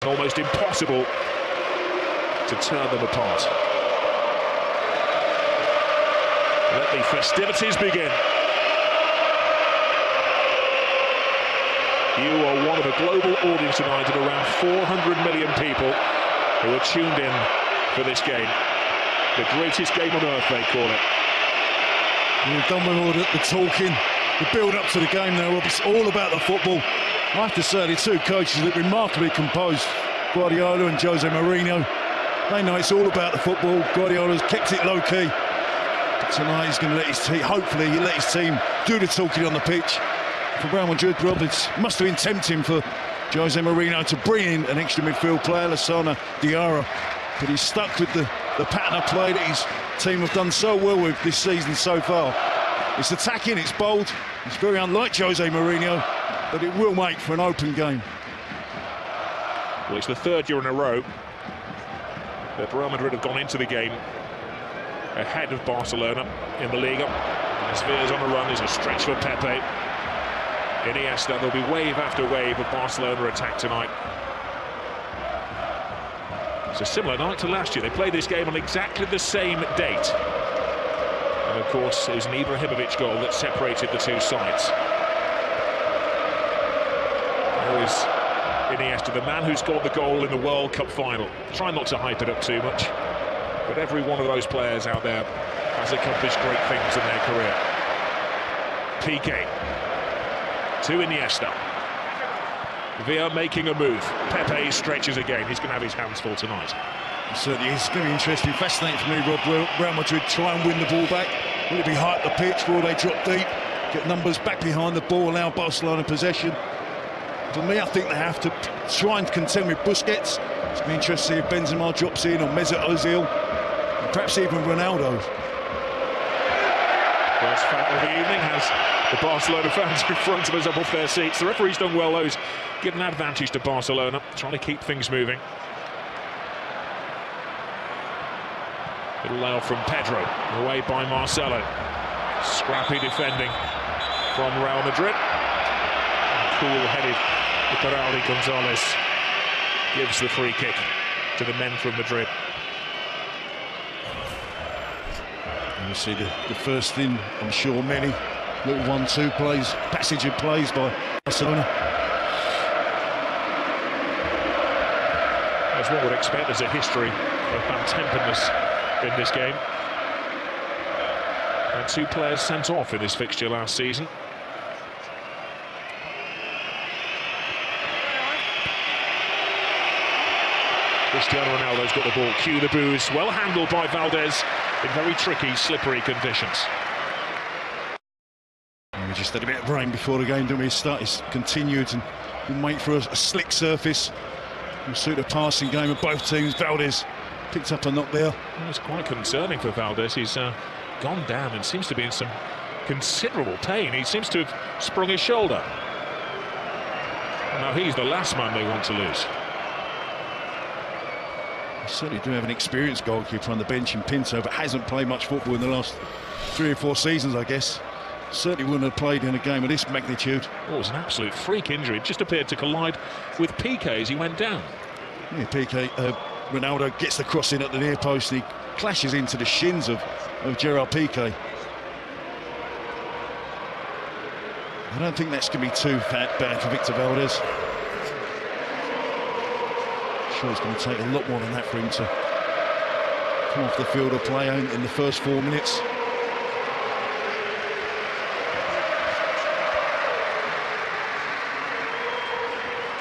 Almost impossible to turn them apart. Let the festivities begin. You are one of a global audience tonight of around 400 million people who are tuned in for this game. The greatest game on earth, they call it. We've done with all the talking, the build-up to the game now. It's all about the football. I have to say, the two coaches look remarkably composed, Guardiola and Jose Mourinho. They know it's all about the football. Guardiola's kept it low-key. But tonight he's going to let his team, hopefully he'll let his team do the talking on the pitch. For Real Madrid, Roberts must have been tempting for Jose Mourinho to bring in an extra midfield player, Lassana Diarra. But he's stuck with the pattern of play that his team have done so well with this season so far. It's attacking, it's bold, it's very unlike Jose Mourinho, but it will make for an open game. Well, it's the third year in a row that Real Madrid have gone into the game ahead of Barcelona in the Liga. As Villa's on the run, there's a stretch for Pepe. Iniesta, there'll be wave after wave of Barcelona attack tonight. It's a similar night to last year. They played this game on exactly the same date. And of course, it was an Ibrahimovic goal that separated the two sides. There is Iniesta, the man who scored the goal in the World Cup final. Try not to hype it up too much, but every one of those players out there has accomplished great things in their career. Piqué to Iniesta. Villa making a move. Pepe stretches again. He's going to have his hands full tonight. It certainly is. It's going to be interesting, fascinating for me, Rob. Will Real Madrid try and win the ball back? Will it be high up the pitch? Will they drop deep, get numbers back behind the ball, allow Barcelona possession? For me, I think they have to try and contend with Busquets. It's going to be interesting if Benzema drops in, or Mesut Ozil, and perhaps even Ronaldo. First foul of the evening has the Barcelona fans in front of us up off their seats. The referee's done well, though. He's given an advantage to Barcelona, trying to keep things moving. Little layoff from Pedro, away by Marcelo. Scrappy defending from Real Madrid. Cool-headed Iturralde Gonzalez gives the free kick to the men from Madrid. And we see the first thing, I'm sure many little 1-2 plays, passage of plays by Barcelona. As one would expect, there's a history of bad-temperedness in this game. And two players sent off in this fixture last season. Cristiano Ronaldo's got the ball. Cue the boos. Well handled by Valdez in very tricky, slippery conditions. We just had a bit of rain before the game, didn't we? It's continued and we'll wait for a slick surface. We'll suit the passing game of both teams. Valdez picked up a knock there. Well, it's quite concerning for Valdez. He's gone down and seems to be in some considerable pain. He seems to have sprung his shoulder. Now he's the last man they want to lose. We certainly do have an experienced goalkeeper on the bench in Pinto, but hasn't played much football in the last 3 or 4 seasons, I guess. Certainly wouldn't have played in a game of this magnitude. Oh, it was an absolute freak injury. It just appeared to collide with Piqué as he went down. Yeah, Piqué, Ronaldo gets the cross in at the near post and he clashes into the shins of Gerard Piqué. I don't think that's going to be too bad for Victor Valdez. I'm sure it's going to take a lot more than that for him to come off the field of play in the first 4 minutes.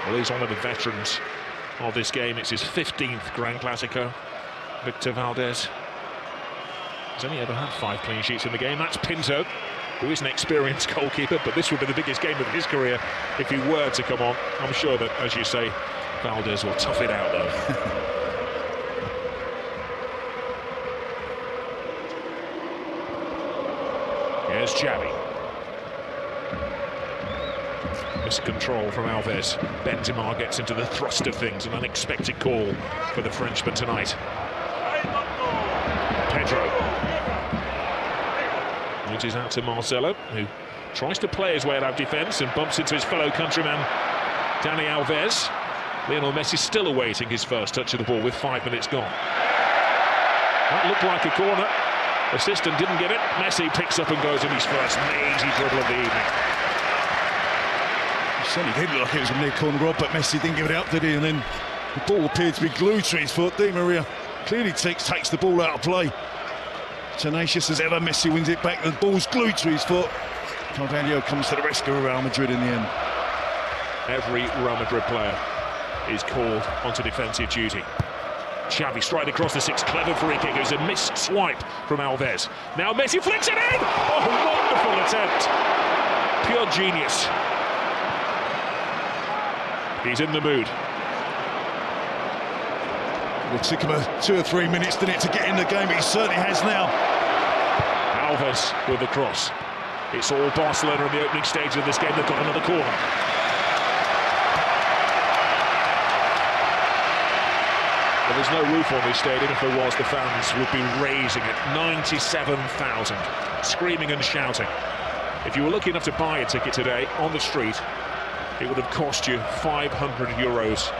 Well, he's one of the veterans of this game. It's his 15th Grand Clasico. Victor Valdez. He's only ever had 5 clean sheets in the game. That's Pinto, who is an experienced goalkeeper, but this would be the biggest game of his career if he were to come on. I'm sure that, as you say, Valdez will tough it out, though. Here's Xavi. Miscontrol from Alves. Benzema gets into the thrust of things. An unexpected call for the Frenchman tonight. Pedro. Reaches out to Marcelo, who tries to play his way out of defence and bumps into his fellow countryman, Dani Alves. Lionel Messi still awaiting his first touch of the ball with 5 minutes gone. That looked like a corner. Assistant didn't give it. Messi picks up and goes in his first lazy dribble of the evening. It certainly did look like it was a near corner, Rob, but Messi didn't give it up, did he? And then the ball appeared to be glued to his foot. Di Maria clearly takes the ball out of play. Tenacious as ever, Messi wins it back. The ball's glued to his foot. Carvalho comes to the rescue of Real Madrid in the end. Every Real Madrid player is called onto defensive duty. Xavi straight across the six, clever free kick. It was a missed swipe from Alves. Now Messi flicks it in! Oh, wonderful attempt. Pure genius. He's in the mood. It took him 2 or 3 minutes, didn't it, to get in the game, but he certainly has now. Alves with the cross. It's all Barcelona in the opening stage of this game. They've got another corner. Well, there's no roof on this stadium. If there was, the fans would be raising it. 97,000, screaming and shouting. If you were lucky enough to buy a ticket today on the street, it would have cost you €500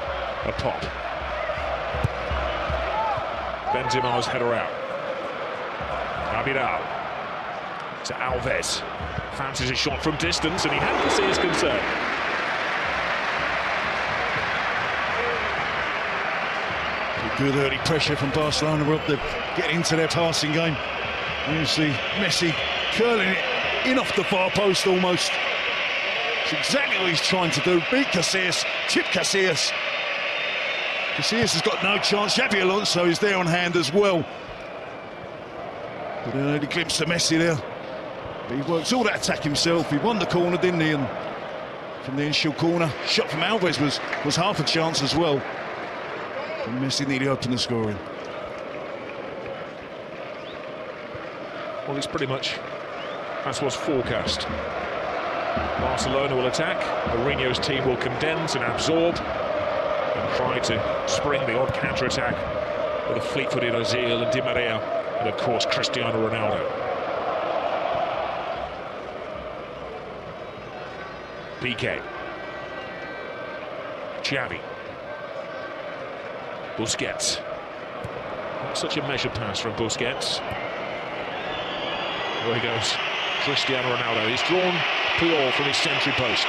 a pop. Benzema's header out. Abidal to Alves. Fancies a shot from distance, and he had to see his concern. Good early pressure from Barcelona. We're up to get into their passing game. And you see Messi curling it in off the far post almost. It's exactly what he's trying to do. Beat Casillas, chip Casillas. Casillas has got no chance. Xabi Alonso is there on hand as well. But an early glimpse to Messi there. But he works all that attack himself. He won the corner, didn't he? And from the initial corner, shot from Alves was half a chance as well. And Messi nearly opened the scoring. Well, it's pretty much as was forecast. Barcelona will attack. Mourinho's team will condense and absorb and try to spring the odd counter-attack with a fleet-footed Ozil and Di Maria, and of course Cristiano Ronaldo. Piqué. Xavi. Busquets. Not such a measured pass from Busquets. There he goes. Cristiano Ronaldo. He's drawn Puyol from his century post.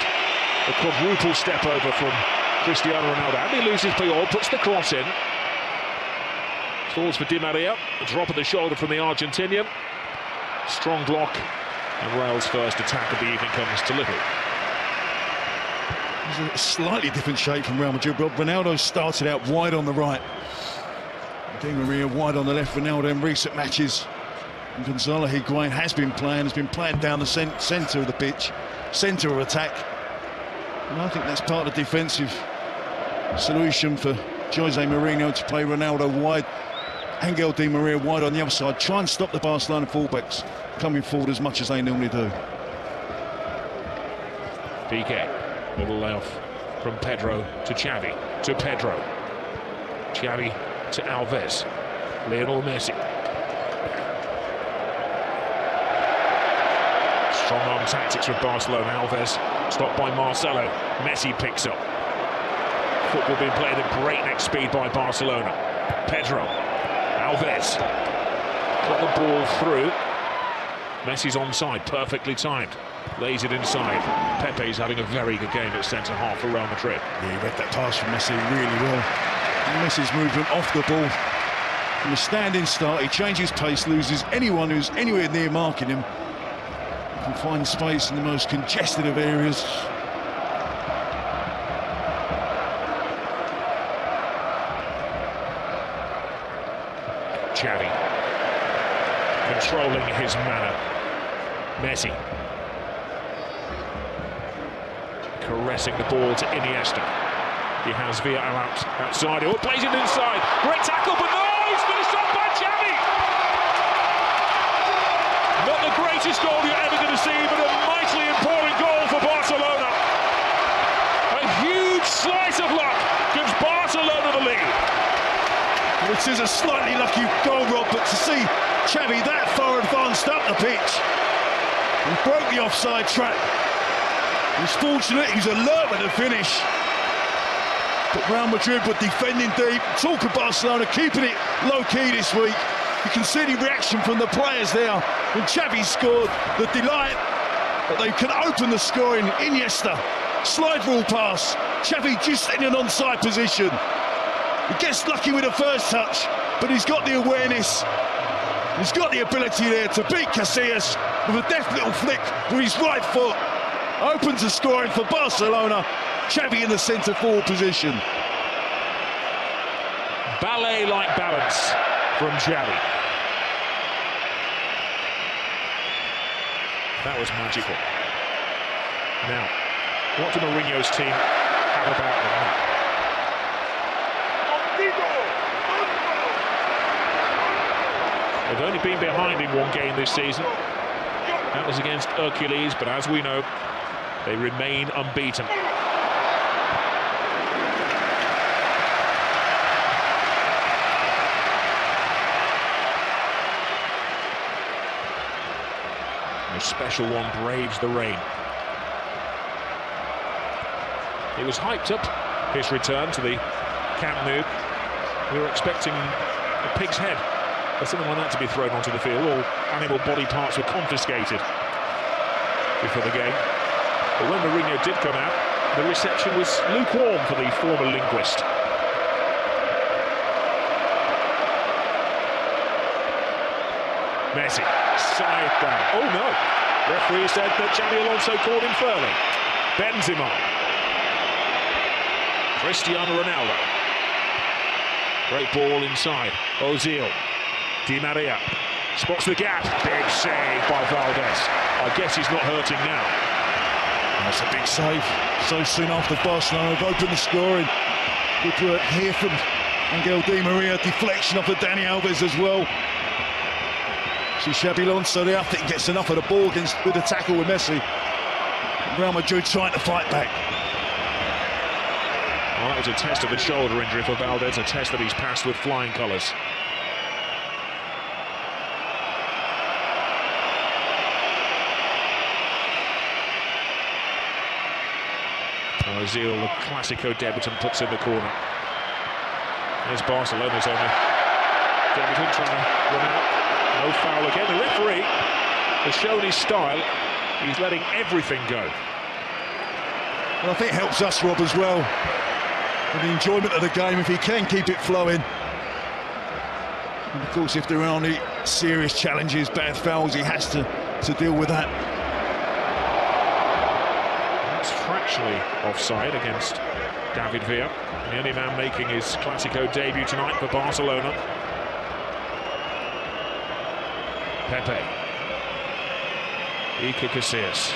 A quadruple step over from Cristiano Ronaldo. And he loses Puyol, puts the cross in. Falls for Di Maria. A drop of the shoulder from the Argentinian. Strong block. And Real's first attack of the evening comes to little. It's a slightly different shape from Real Madrid. Ronaldo started out wide on the right. Di Maria wide on the left. Ronaldo in recent matches. And Gonzalo Higuain has been playing down the centre of the pitch, centre of attack. And I think that's part of the defensive solution for Jose Mourinho, to play Ronaldo wide, Angel Di Maria wide on the other side, try and stop the Barcelona fullbacks coming forward as much as they normally do. Piqué, little layoff from Pedro to Xavi, to Pedro. Xavi to Alves. Lionel Messi. Strong arm tactics from Barcelona. Alves stopped by Marcelo. Messi picks up. Football being played at breakneck speed by Barcelona. Pedro. Alves. Got the ball through. Messi's onside, perfectly timed. Lays it inside. Pepe's having a very good game at centre-half for Real Madrid. Yeah, he read that pass from Messi really well. And Messi's movement off the ball. From a standing start, he changes pace, loses anyone who's anywhere near marking him. He can find space in the most congested of areas. Xavi. Controlling his manner. Messi. Caressing the ball to Iniesta. He has Villarreal outside. Oh, plays it inside. Great tackle, but no! It's finished off by Xavi! Not the greatest goal you're ever going to see, but a mightily important goal for Barcelona. A huge slice of luck gives Barcelona the lead. It is a slightly lucky goal, Rob, but to see Xavi that far advanced up the pitch and broke the offside trap. He's fortunate, he's alert with the finish. But Real Madrid were defending deep. Talk of Barcelona keeping it low-key this week. You can see the reaction from the players there. When Xavi scored, the delight that they can open the scoring. Iniesta, slide rule pass. Xavi just in an onside position. He gets lucky with the first touch, but he's got the awareness. He's got the ability there to beat Casillas with a deft little flick with his right foot. Opens the scoring for Barcelona. Xavi in the centre-forward position. Ballet-like balance from Xavi. That was magical. Now, what do Mourinho's team have about them? They've only been behind in one game this season. That was against Hercules, but as we know, they remain unbeaten. A special one braves the rain. It was hyped up, his return to the Camp Nou. We were expecting a pig's head or something like that to be thrown onto the field. All animal body parts were confiscated before the game. But when Mourinho did come out, the reception was lukewarm for the former linguist. Messi, side down. Oh no! Referee said that Xabi Alonso called him fairly. Benzema. Cristiano Ronaldo. Great ball inside. Ozil. Di Maria. Spots the gap. Big save by Valdez. I guess he's not hurting now. That's a big save. So soon after Barcelona have opened the scoring. Good work here from Angel Di Maria. Deflection off of Dani Alves as well. See Xabi Alonso there. I think he gets enough of the ball with the tackle with Messi. Real Madrid trying to fight back. Well, that was a test of the shoulder injury for Valdez, a test that he's passed with flying colours. Ozil, the Clasico debutant, puts in the corner. There's Barcelona's only debutant trying to run out. No foul again. The referee has shown his style. He's letting everything go. Well, I think it helps us, Rob, as well. And the enjoyment of the game, if he can keep it flowing. And of course, if there are any serious challenges, bad fouls, he has to deal with that. That's fractionally offside against David Villa. The only man making his Clasico debut tonight for Barcelona. Pepe. Iker Casillas.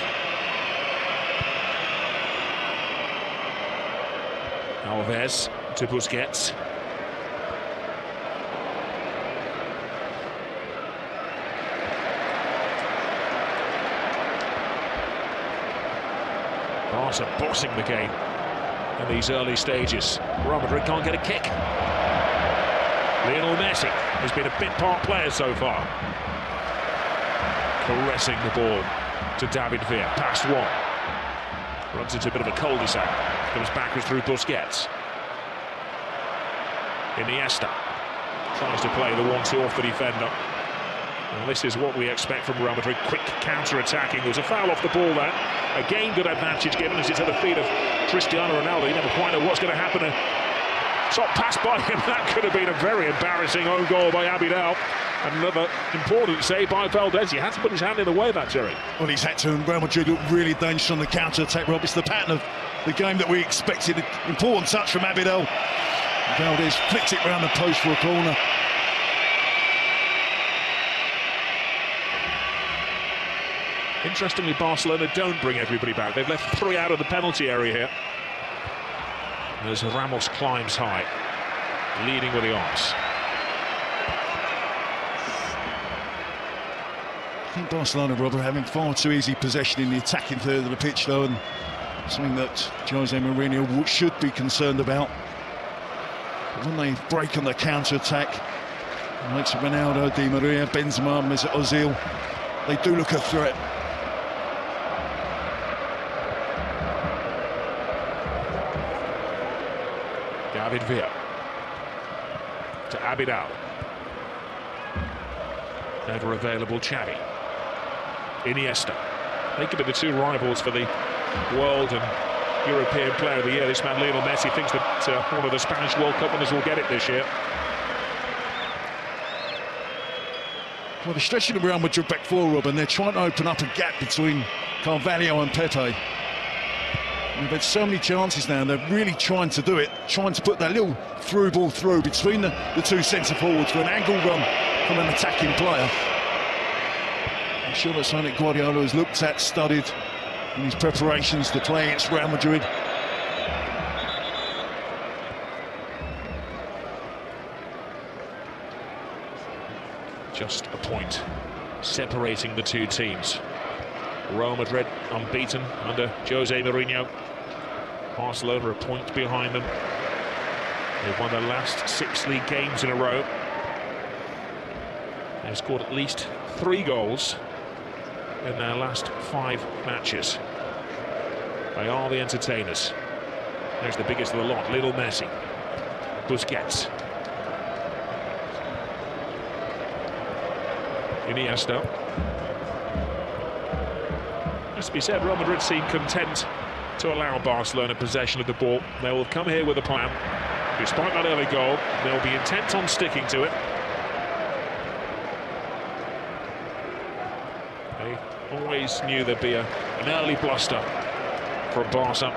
Alves to Busquets. Barca bossing the game in these early stages. Real Madrid can't get a kick. Lionel Messi has been a bit part player so far. Caressing the ball to David Villa. Past one. Runs into a bit of a cul-de-sac. Comes backwards through Busquets. Iniesta tries to play the 1-2 off the defender. And this is what we expect from Real Madrid. Quick counter-attacking. There was a foul off the ball there. Again, good advantage given as it's at the feet of Cristiano Ronaldo. You never quite know what's going to happen. A top pass by him. That could have been a very embarrassing own goal by Abidal. Another important save by Valdez. He had to put his hand in the way of that, Jerry. Well, he's had to, and Real Madrid look really dangerous on the counter-attack, Rob. It's the pattern of the game that we expected. Important touch from Abidal. Valdez flicks it round the post for a corner. Interestingly, Barcelona don't bring everybody back. They've left 3 out of the penalty area here. As Ramos climbs high, leading with the arms. I think Barcelona, Rob, are having far too easy possession in the attacking third of the pitch, though, and something that Jose Mourinho should be concerned about. When they break on the counter-attack, like Ronaldo, Di Maria, Benzema, Mesut Ozil, they do look a threat. David Villa to Abidal. Never available Xavi. Iniesta. They could be the two rivals for the World and European Player of the Year. This man Lionel Messi thinks that one of the Spanish World Cup winners will get it this year. Well, they're stretching the Real Madrid back forward, Rob, and they're trying to open up a gap between Carvalho and Pepe. They've had so many chances now, and they're really trying to do it, trying to put that little through ball through between the two centre-forwards for an angle run from an attacking player. I'm sure that's something that Guardiola has looked at, studied in his preparations to play against Real Madrid. Just a point separating the two teams. Real Madrid unbeaten under Jose Mourinho. Barcelona a point behind them. They've won their last 6 league games in a row. They've scored at least 3 goals in their last 5 matches. They are the entertainers. There's the biggest of the lot, Lionel Messi. Busquets. Iniesta. Has to be said, Real Madrid seem content to allow Barcelona possession of the ball. They will come here with a plan. Despite that early goal, they'll be intent on sticking to it. They always knew there'd be an early bluster from Barca.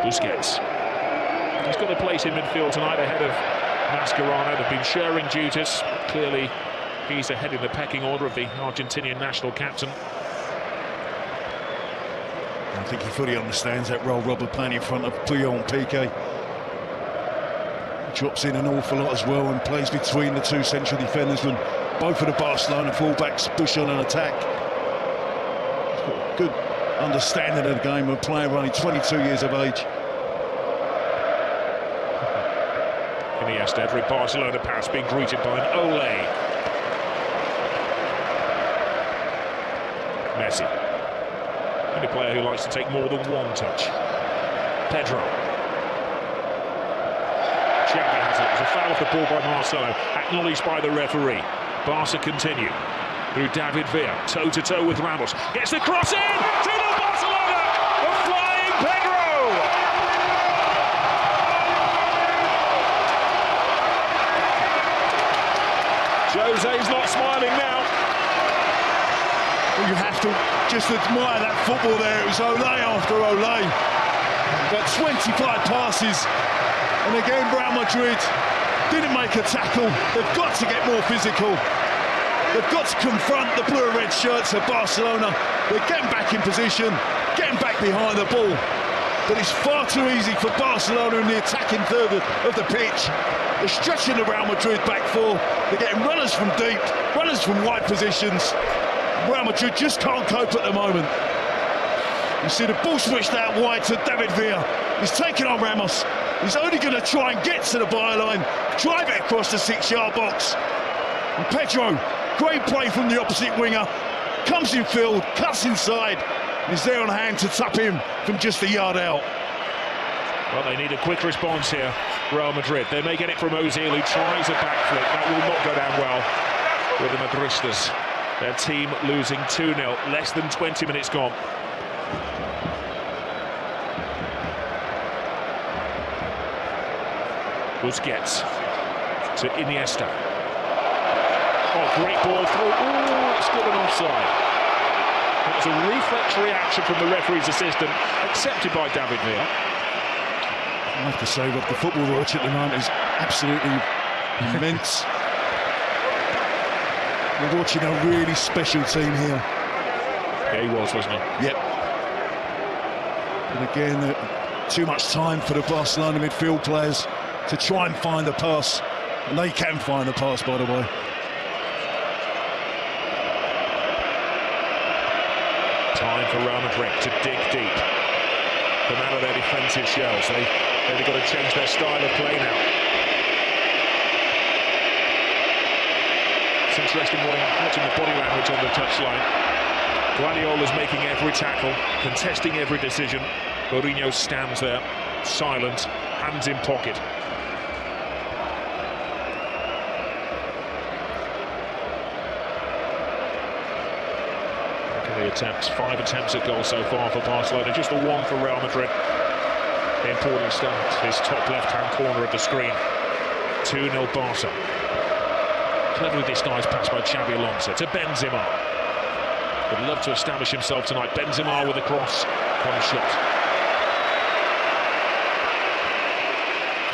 Busquets. He's got a place in midfield tonight ahead of Mascherano. They've been sharing duties. Clearly, he's ahead in the pecking order of the Argentinian national captain. I think he fully understands that role, Robert, playing in front of Puyol and Piqué. He drops in an awful lot as well and plays between the two central defenders when both of the Barcelona fullbacks push on an attack. He's got a good understanding of the game, a player only 22 years of age. Iniesta, every Barcelona pass being greeted by an Ole. Messi. Only player who likes to take more than one touch. Pedro. Xavi has it. It was a foul off the ball by Marcelo, acknowledged by the referee. Barca continue through David Villa, toe-to-toe with Ramos. Gets the cross in to the Barcelona! The flying Pedro! Jose's not smiling now. Well, you have to just admire that football there. It was Ole after Ole. About 25 passes. And again, Real Madrid didn't make a tackle. They've got to get more physical. They've got to confront the blue and red shirts of Barcelona. They're getting back in position, getting back behind the ball. But it's far too easy for Barcelona in the attacking third of the pitch. They're stretching the Real Madrid back four. They're getting runners from deep, runners from wide positions. Real Madrid just can't cope at the moment. You see the ball switched out wide to David Villa. He's taking on Ramos. He's only going to try and get to the byline, drive it across the 6-yard box. And Pedro, great play from the opposite winger, comes in field, cuts inside, and is there on hand to tap him from just a yard out. Well, they need a quick response here, Real Madrid. They may get it from Ozil, who tries a backflip. That will not go down well with the Madristas. Their team losing 2-0, less than 20 minutes gone. Busquets to Iniesta. Oh, great ball through. Ooh, it's given offside. That was a reflex reaction from the referee's assistant, accepted by David Villa. I have to say, Rob, the football we watch at the moment is absolutely immense. We're watching a really special team here. Yeah, he was, wasn't he? Yep. And again, too much time for the Barcelona midfield players to try and find a pass. And they can find a pass, by the way. Time for Real Madrid to dig deep. Come out of their defensive shells. They've got to change their style of play now. It's interesting watching the body language on the touchline. Guardiola's making every tackle, contesting every decision. Mourinho stands there, silent, hands in pocket. Look at the attempts, 5 attempts at goal so far for Barcelona, just the 1 for Real Madrid. The important start, his top left-hand corner of the screen. 2-0 Barca. Cleverly disguised pass by Xabi Alonso to Benzema. Would love to establish himself tonight. Benzema with a cross, one shot.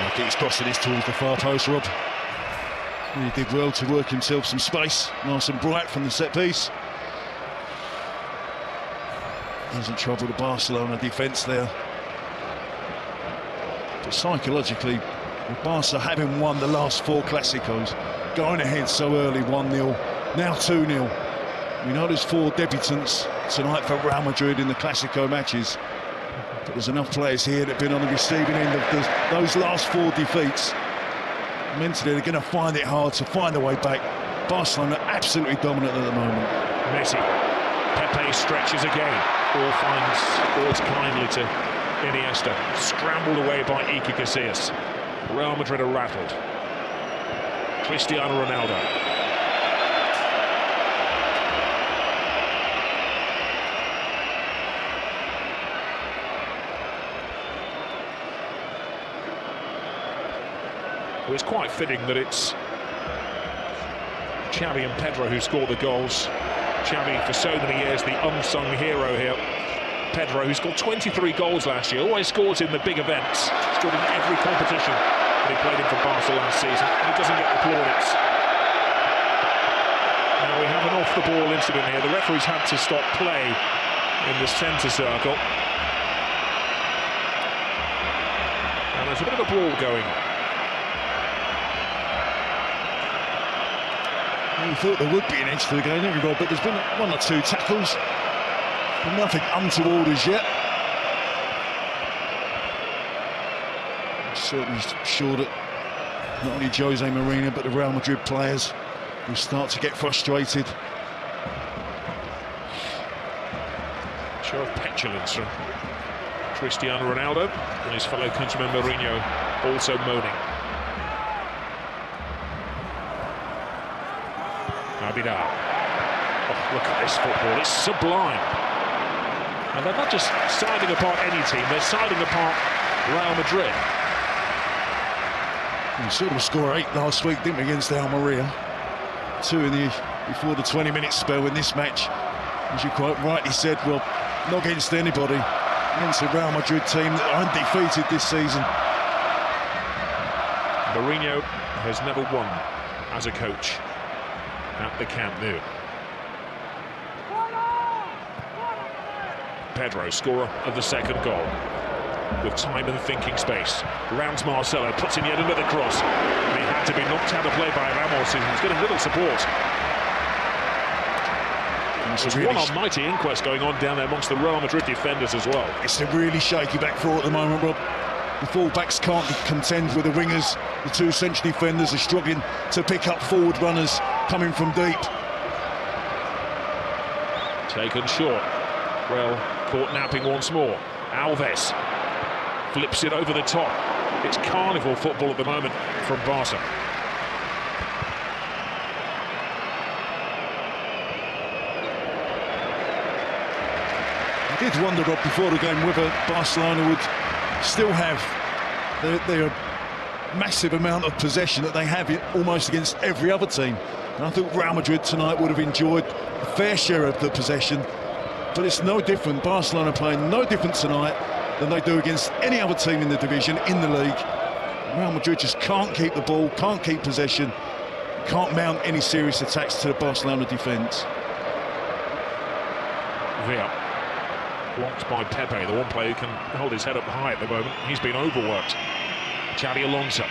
I think he's crossing this towards the far post, Rob. He did well to work himself some space, nice and bright from the set piece. Doesn't trouble the Barcelona defence there. But psychologically, with Barca having won the last 4 Clásicos, going ahead so early, 1-0, now 2-0. We know there's 4 debutants tonight for Real Madrid in the Clásico matches, but there's enough players here that have been on the receiving end of those last 4 defeats. Mentally, they're going to find it hard to find a way back. Barcelona absolutely dominant at the moment. Messi, Pepe stretches again, all finds kindly to Iniesta, scrambled away by Iker Casillas. Real Madrid are rattled. Cristiano Ronaldo. Well, it's quite fitting that it's Xavi and Pedro who score the goals. Xavi, for so many years, the unsung hero here. Pedro, who scored 23 gols last year, always scores in the big events, scored in every competition that he played in for Barca last season. He doesn't get the plaudits. Now we have an off-the-ball incident here. The referee's had to stop play in the centre circle. And there's a bit of a brawl going on. We thought there would be an edge to the game, didn't we, Rob? But there's been 1 or 2 tackles. Nothing untoward as yet. I'm certainly sure that not only Jose Mourinho but the Real Madrid players will start to get frustrated. Show of petulance from Cristiano Ronaldo and his fellow countryman Mourinho also moaning. Abidal. Oh, look at this football, it's sublime. And they're not just siding apart any team, they're siding apart Real Madrid. We saw them score 8 last week, didn't we, against Almeria? 2 before the 20-minute spell in this match. As you quite rightly said, well, not against anybody, against the Real Madrid team that are undefeated this season. Mourinho has never won as a coach at the Camp Nou. Pedro, scorer of the second goal, with time and thinking space. Rounds Marcelo, puts in yet another cross. And he had to be knocked out of play by Ramos, who's getting little support. There's one almighty inquest going on down there amongst the Real Madrid defenders as well. It's a really shaky back four at the moment, Rob. The full-backs can't contend with the wingers. The 2 central defenders are struggling to pick up forward runners coming from deep. Taken short. Real caught napping once more. Alves flips it over the top. It's carnival football at the moment from Barca. I did wonder, Rob, before the game whether Barcelona would still have their massive amount of possession that they have almost against every other team. And I thought Real Madrid tonight would have enjoyed a fair share of the possession. But it's no different. Barcelona playing no different tonight than they do against any other team in the division, in the league. Real Madrid just can't keep the ball, can't keep possession, can't mount any serious attacks to the Barcelona defence. Villa, blocked by Pepe, the one player who can hold his head up high at the moment. He's been overworked. Xabi Alonso.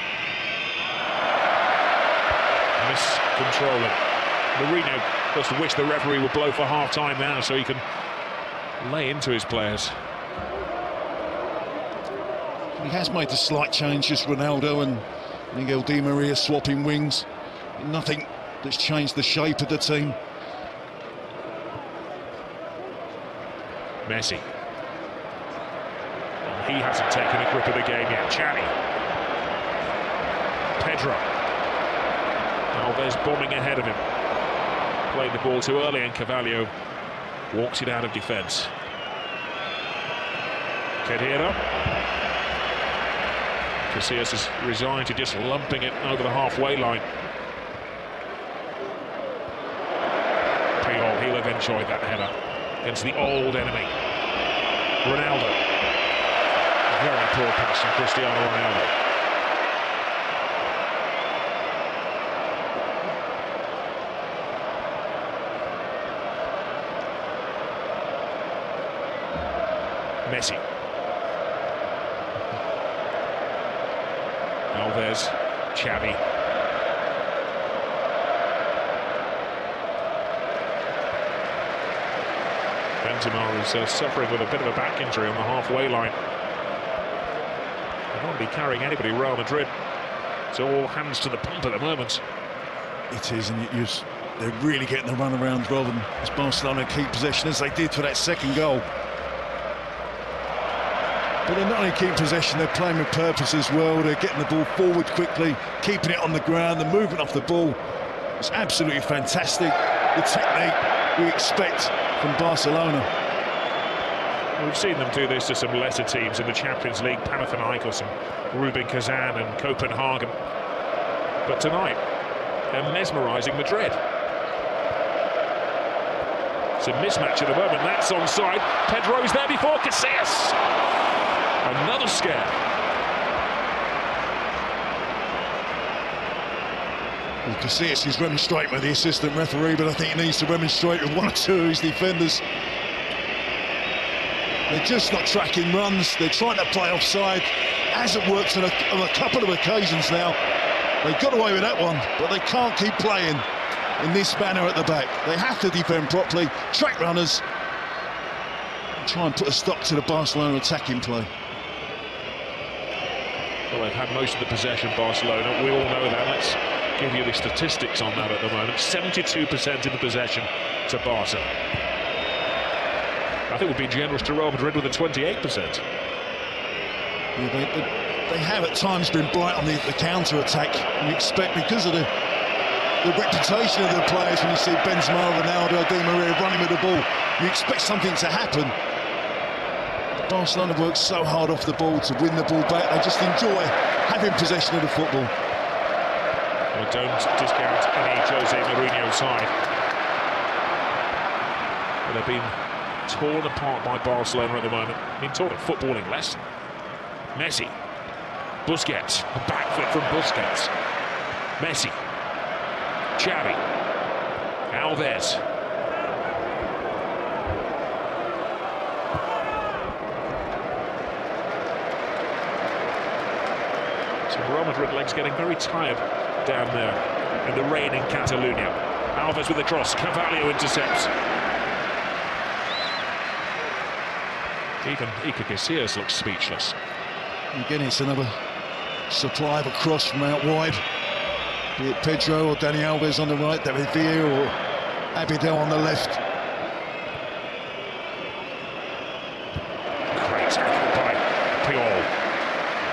Miscontrolling. Mourinho has to wish the referee would blow for half-time now so he can lay into his players. He has made a slight change, just Ronaldo and Miguel Di Maria swapping wings. Nothing that's changed the shape of the team. Messi. And he hasn't taken a grip of the game yet. Xavi. Pedro. Alves bombing ahead of him. Played the ball too early and Carvalho walks it out of defence. Khedira. Casillas is resigned to just lumping it over the halfway line. Puyol, he'll have enjoyed that header against the old enemy. Ronaldo. Very poor pass from Cristiano Ronaldo. Messi. Alves, Xavi. Benzema is suffering with a bit of a back injury on the halfway line. They won't be carrying anybody, Real Madrid. It's all hands to the pump at the moment. It is, and they're really getting the runaround rather than as Barcelona keep possession as they did for that second goal. But they're not only keeping possession, they're playing with purpose as well. They're getting the ball forward quickly, keeping it on the ground, the movement off the ball. It's absolutely fantastic. The technique we expect from Barcelona. We've seen them do this to some lesser teams in the Champions League, Panathinaikos and Rubin Kazan and Copenhagen. But tonight, they're mesmerising Madrid. It's a mismatch at the moment, that's onside. Pedro's there before Casillas. Another scare. Well, Casillas is remonstrating with the assistant referee, but I think he needs to remonstrate with one or two of his defenders. They're just not tracking runs. They're trying to play offside. Hasn't worked on a couple of occasions now. They got away with that one, but they can't keep playing in this manner at the back. They have to defend properly, track runners, and try and put a stop to the Barcelona attacking play. Well, they've had most of the possession, Barcelona. We all know that. Let's give you the statistics on that at the moment. 72% in the possession to Barca. I think we'd be generous to Real Madrid with a 28%. Yeah, they have at times been bright on the counter-attack. You expect, because of the reputation of the players, when you see Benzema, Ronaldo, Di Maria running with the ball, you expect something to happen. Barcelona works so hard off the ball to win the ball back. They just enjoy having possession of the football. Well, don't discount any Jose Mourinho side. Well, they've been torn apart by Barcelona at the moment. Been taught a footballing lesson. Messi. Busquets. A backflip from Busquets. Messi. Xavi. Alves. So Real Madrid legs getting very tired down there in the rain in Catalonia. Alves with the cross. Carvalho intercepts. Even Iker Casillas looks speechless. Again, it's another supply of a cross from out wide. Be it Pedro or Dani Alves on the right, David Villa or Abidal on the left. Great tackle by Puyol,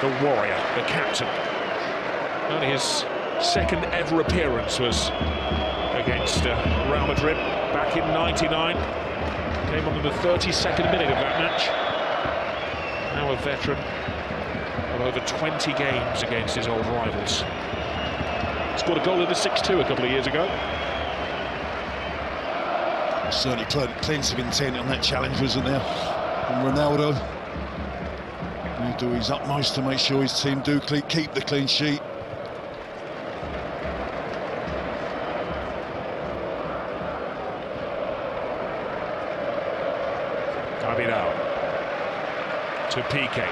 the warrior, the captain. Only his second ever appearance was against Real Madrid back in '99. Came on in the 32nd minute of that match. Now a veteran of over 20 games against his old rivals. Scored a goal in the 6-2 a couple of years ago. Certainly plenty of intent on that challenge, wasn't there, from Ronaldo. He'll do his utmost to make sure his team do keep the clean sheet. Abidal to Piqué.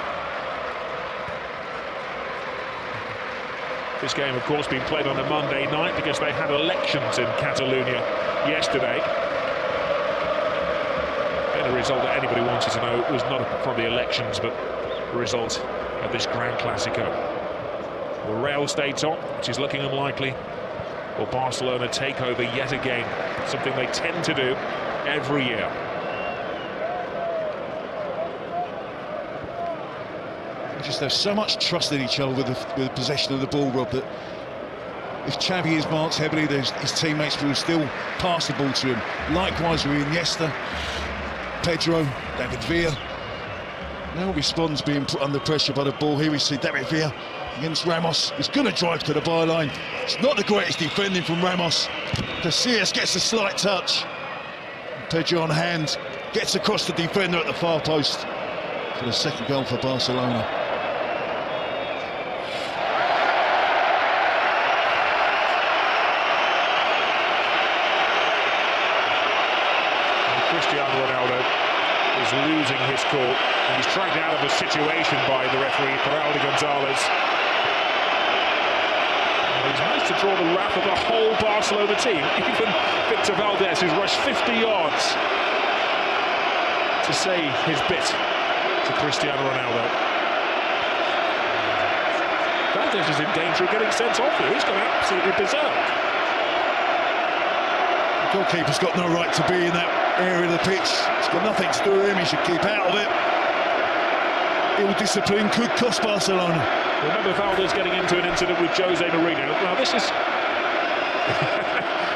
This game, of course, being played on a Monday night because they had elections in Catalonia yesterday. And the result that anybody wanted to know was not from the elections, but the result of this Grand Clasico. The Real stay top, which is looking unlikely. Will Barcelona take over yet again? Something they tend to do every year. They just have so much trust in each other with the possession of the ball, Rob, that if Xavi is marked heavily, his teammates will still pass the ball to him. Likewise with Iniesta, Pedro, David Villa. Now responds being put under pressure by the ball. Here we see David Villa against Ramos. He's going to drive to the byline. It's not the greatest defending from Ramos. Casillas gets a slight touch. Pedro on hand, gets across the defender at the far post for the second goal for Barcelona. And Cristiano Ronaldo is losing his court. He's dragged out of a situation by the referee, Raul Gonzalez. He's managed to draw the wrath of the whole Barcelona team, even Victor Valdés, who's rushed 50 yards to say his bit to Cristiano Ronaldo. Valdés is in danger of getting sent off here. He's gone absolutely berserk. The goalkeeper's got no right to be in that area of the pitch. It's got nothing to do with him. He should keep out of it. Ill discipline could cost Barcelona. Remember Valdés getting into an incident with Jose Mourinho. Well, this is...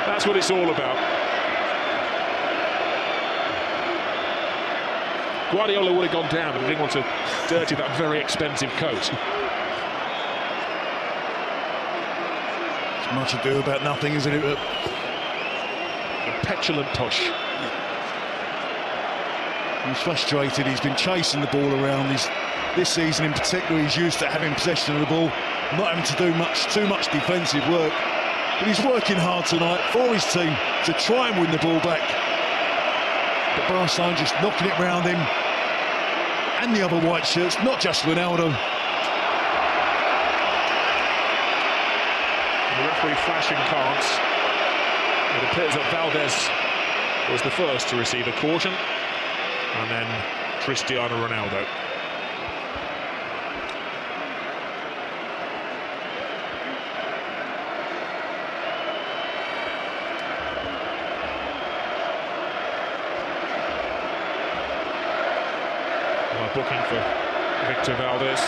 that's what it's all about. Guardiola would have gone down, but he didn't want to dirty that very expensive coat. It's much ado about nothing, isn't it? A petulant push. He's frustrated. He's been chasing the ball around. This season in particular, he's used to having possession of the ball, not having to do too much defensive work. But he's working hard tonight for his team to try and win the ball back. But Barcelona just knocking it round him and the other white shirts, not just Ronaldo. And the referee flashing cards. It appears that Valdés was the first to receive a caution, and then Cristiano Ronaldo. Booking for Victor Valdés.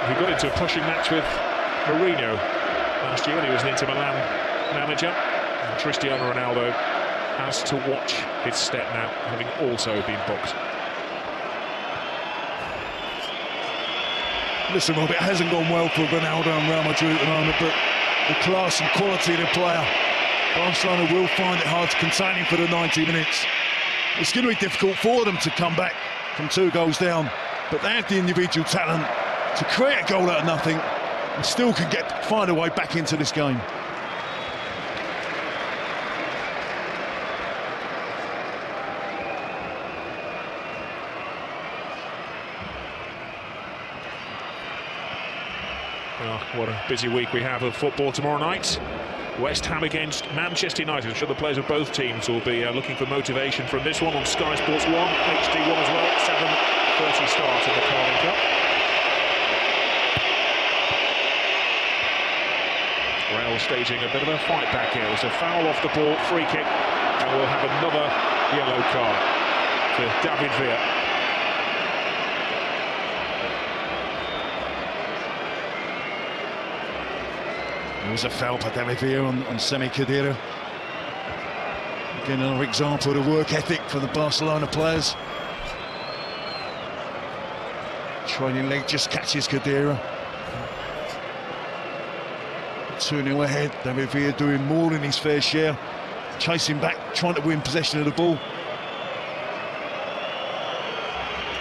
He got into a pushing match with Mourinho last year when he was an Inter Milan manager. And Cristiano Ronaldo has to watch his step now, having also been booked. Listen, Rob, it hasn't gone well for Ronaldo and Real Madrid at the moment, but the class and quality of the player, Barcelona will find it hard to contain him for the 90 minutes. It's going to be difficult for them to come back from 2 goals down, but they have the individual talent to create a goal out of nothing and still can find a way back into this game. Well, what a busy week we have of football tomorrow night. West Ham against Manchester United. I'm sure the players of both teams will be looking for motivation from this one on Sky Sports 1, HD1 as well. 7:30 start in the Carling Cup. Real staging a bit of a fight back here. It's a foul off the ball, free kick, and we'll have another yellow card to David Villa. There was a foul by David Villa on Semi Khedira. Again, another example of the work ethic for the Barcelona players. Trailing leg just catches Khedira. 2-0 ahead. David Villa doing more than his fair share. Chasing back, trying to win possession of the ball.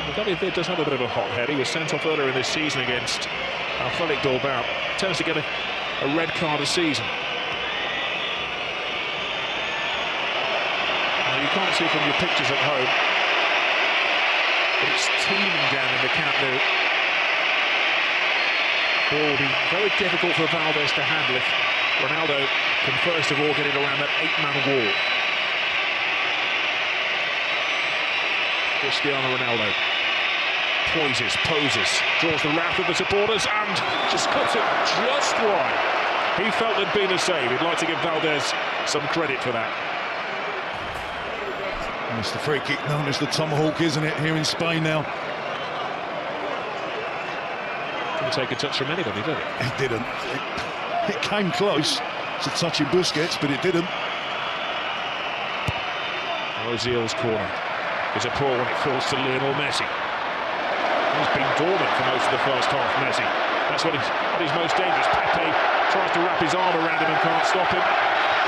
Well, David Villa does have a bit of a hot head. He was sent off earlier in this season against Athletic Bilbao. Tends to get a red card a season. Now, you can't see from your pictures at home, but it's teeming down in the Camp Nou. Ball will be very difficult for Valdés to handle if Ronaldo can first of all get it around that 8-man wall. Cristiano Ronaldo poses, draws the wrath of the supporters and just cuts it just wide. He felt there'd been a save. He'd like to give Valdez some credit for that. It's the free kick known as the tomahawk, isn't it, here in Spain now? Didn't take a touch from anybody, did it? It didn't. It came close to touching Busquets, but it didn't. Ozil's corner is a poor one. It falls to Lionel Messi. He's been dormant for most of the first half, Messi. That's when he's most dangerous. Pepe tries to wrap his arm around him and can't stop him.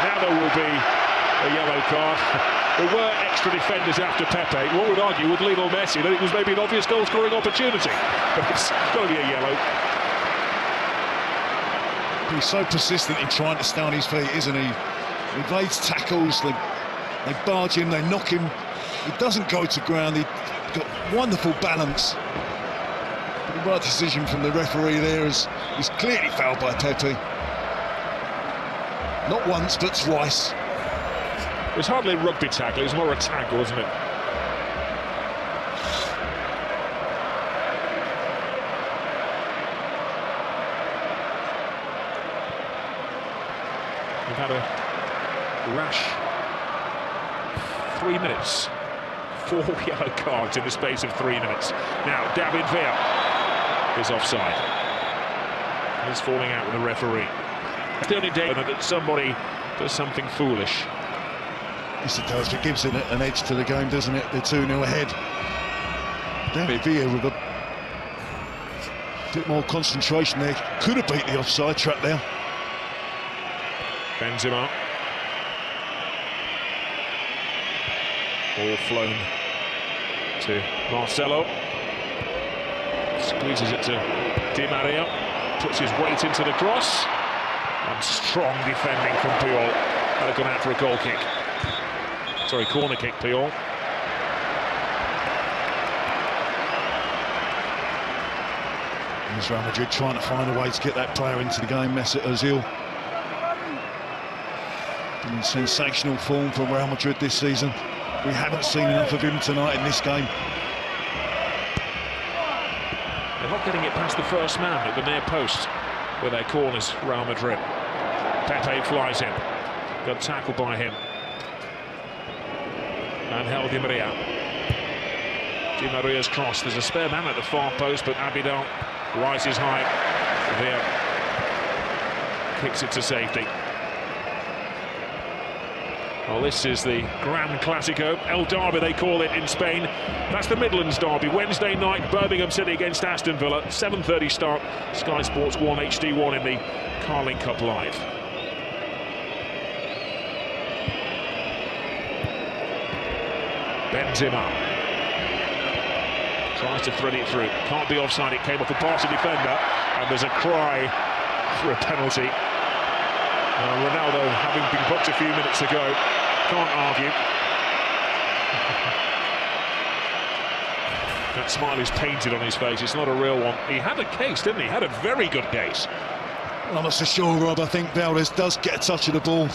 Now there will be a yellow card. There were extra defenders after Pepe. One would argue with Lionel Messi that it was maybe an obvious goal-scoring opportunity. But it's got to be a yellow. He's so persistent in trying to stay on his feet, isn't he? He evades tackles, they barge him, they knock him. He doesn't go to ground. He's got wonderful balance. The right decision from the referee there is he's clearly fouled by Pepe. Not once, but twice. It was hardly a rugby tackle, it was more a tackle, wasn't it? We've had a rash 3 minutes. 4 yellow cards in the space of 3 minutes. Now, David Villa is offside. He's falling out with the referee. It's the only day that somebody does something foolish. Yes, it does. It gives it an edge to the game, doesn't it? They're 2-0 ahead. David Villa with a bit more concentration there. Could have beat the offside trap there. Benzema. Ball flown to Marcelo. Squeezes it to Di Maria. Puts his weight into the cross. And strong defending from Puyol. Had gone out for a goal kick. Sorry, corner kick, Puyol. There's Real Madrid trying to find a way to get that player into the game. Mesut Ozil. In sensational form for Real Madrid this season. We haven't seen enough of him tonight in this game. They're not getting it past the first man at the near post with their corners, Real Madrid. Pepe flies in. Got tackled by him. Angel Di Maria. Di Maria's cross. There's a spare man at the far post, but Abidal rises high. There. Kicks it to safety. Well, this is the Gran Clasico, El Derby they call it in Spain. That's the Midlands Derby, Wednesday night, Birmingham City against Aston Villa, 7:30 start, Sky Sports 1, HD1 in the Carling Cup Live. Benzema tries to thread it through, can't be offside, it came off a Barca defender, and there's a cry for a penalty. Ronaldo, having been booked a few minutes ago, can't argue. That smile is painted on his face, it's not a real one. He had a case, didn't he? Had a very good case. I'm not so sure, Rob. I think Valdez does get a touch of the ball.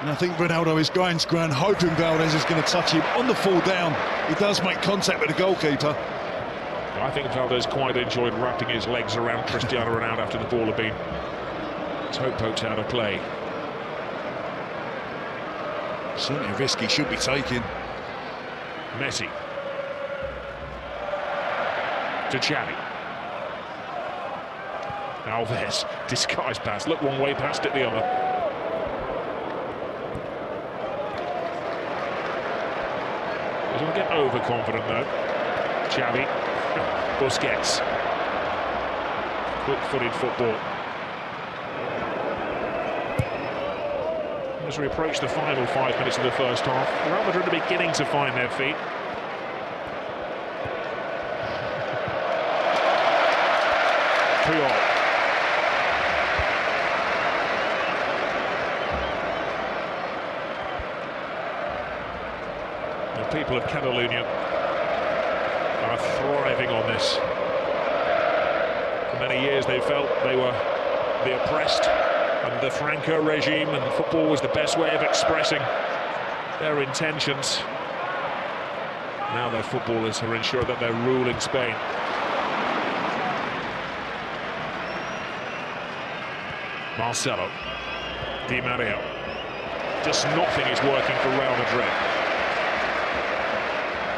And I think Ronaldo is going to ground, hoping Valdez is going to touch him on the fall down. He does make contact with the goalkeeper. I think Valdez quite enjoyed wrapping his legs around Cristiano Ronaldo after the ball had been toe-poked out of play. Certainly a risk he should be taking. Messi. To Xavi. Alves, disguised pass. Look one way, passed it the other. Doesn't get overconfident though. Xavi. Busquets. Quick-footed football. As we approach the final 5 minutes of the first half, Real Madrid are beginning to find their feet. Puyol. The people of Catalonia are thriving on this. For many years they felt they were the oppressed and the Franco regime, and football was the best way of expressing their intentions. Now their footballers are ensured that they're ruling Spain. Marcelo. Di Maria. Just nothing is working for Real Madrid.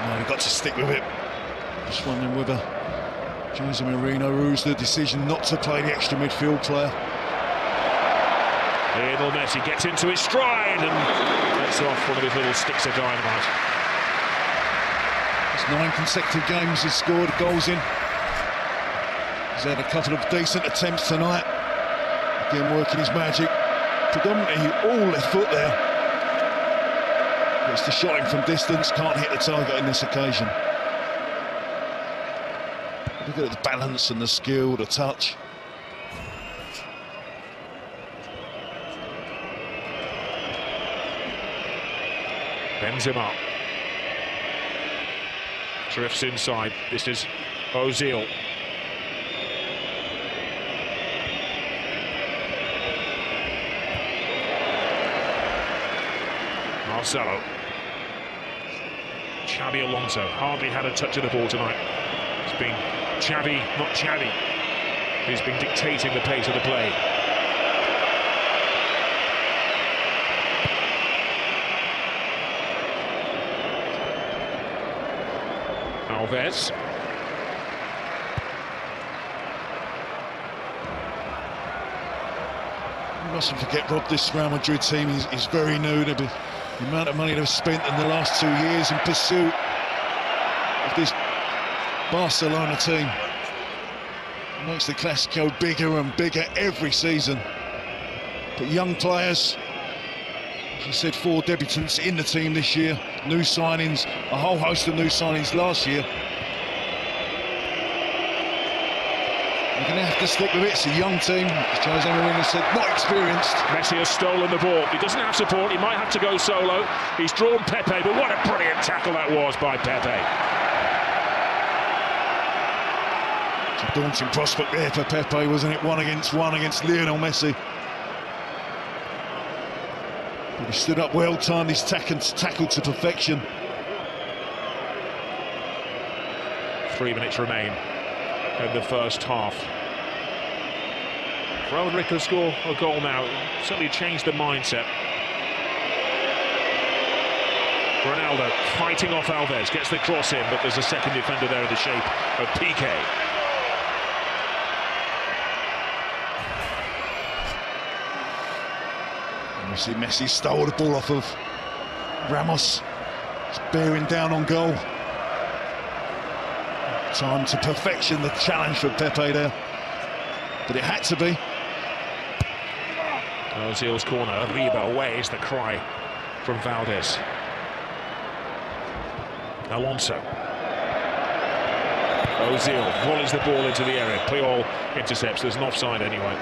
No, they've got to stick with it. Just wondering whether Jose Mourinho rules the decision not to play the extra midfield player. Lionel Messi gets into his stride and lets off one of his little sticks of dynamite. It's 9 consecutive games he's scored goals in. He's had a couple of decent attempts tonight. Again, working his magic. Predominantly all left foot there. Gets the shot in from distance, can't hit the target in this occasion. Look at the balance and the skill, the touch. Benzema drifts inside. This is Ozil. Marcelo. Xabi Alonso hardly had a touch of the ball tonight. It's been Xavi, not Xavi, who's been dictating the pace of the play. Alves. You mustn't forget, Rob, this Real Madrid team is very new. The amount of money they've spent in the last 2 years in pursuit of this Barcelona team makes the Clásico bigger and bigger every season. But young players, as I said, 4 debutants in the team this year, new signings, a whole host of new signings last year. You're going to have to stick with it. It's a young team, as Jose Mourinho said, not experienced. Messi has stolen the ball. He doesn't have support. He might have to go solo. He's drawn Pepe, but what a brilliant tackle that was by Pepe. It's a daunting prospect there for Pepe, wasn't it? 1-on-1 against Lionel Messi. But he stood up well, timed his tackle to perfection. 3 minutes remain in the first half. Real Madrid can score a goal now. Certainly changed the mindset. Ronaldo fighting off Alves, gets the cross in, but there's a second defender there in the shape of Piqué. And you see Messi stole the ball off of Ramos. He's bearing down on goal. Time to perfection, the challenge for Pepe there. But it had to be. Ozil's corner, Arriba away is the cry from Valdez. Alonso. Ozil volleys the ball into the area. Puyol intercepts. There's an offside anyway.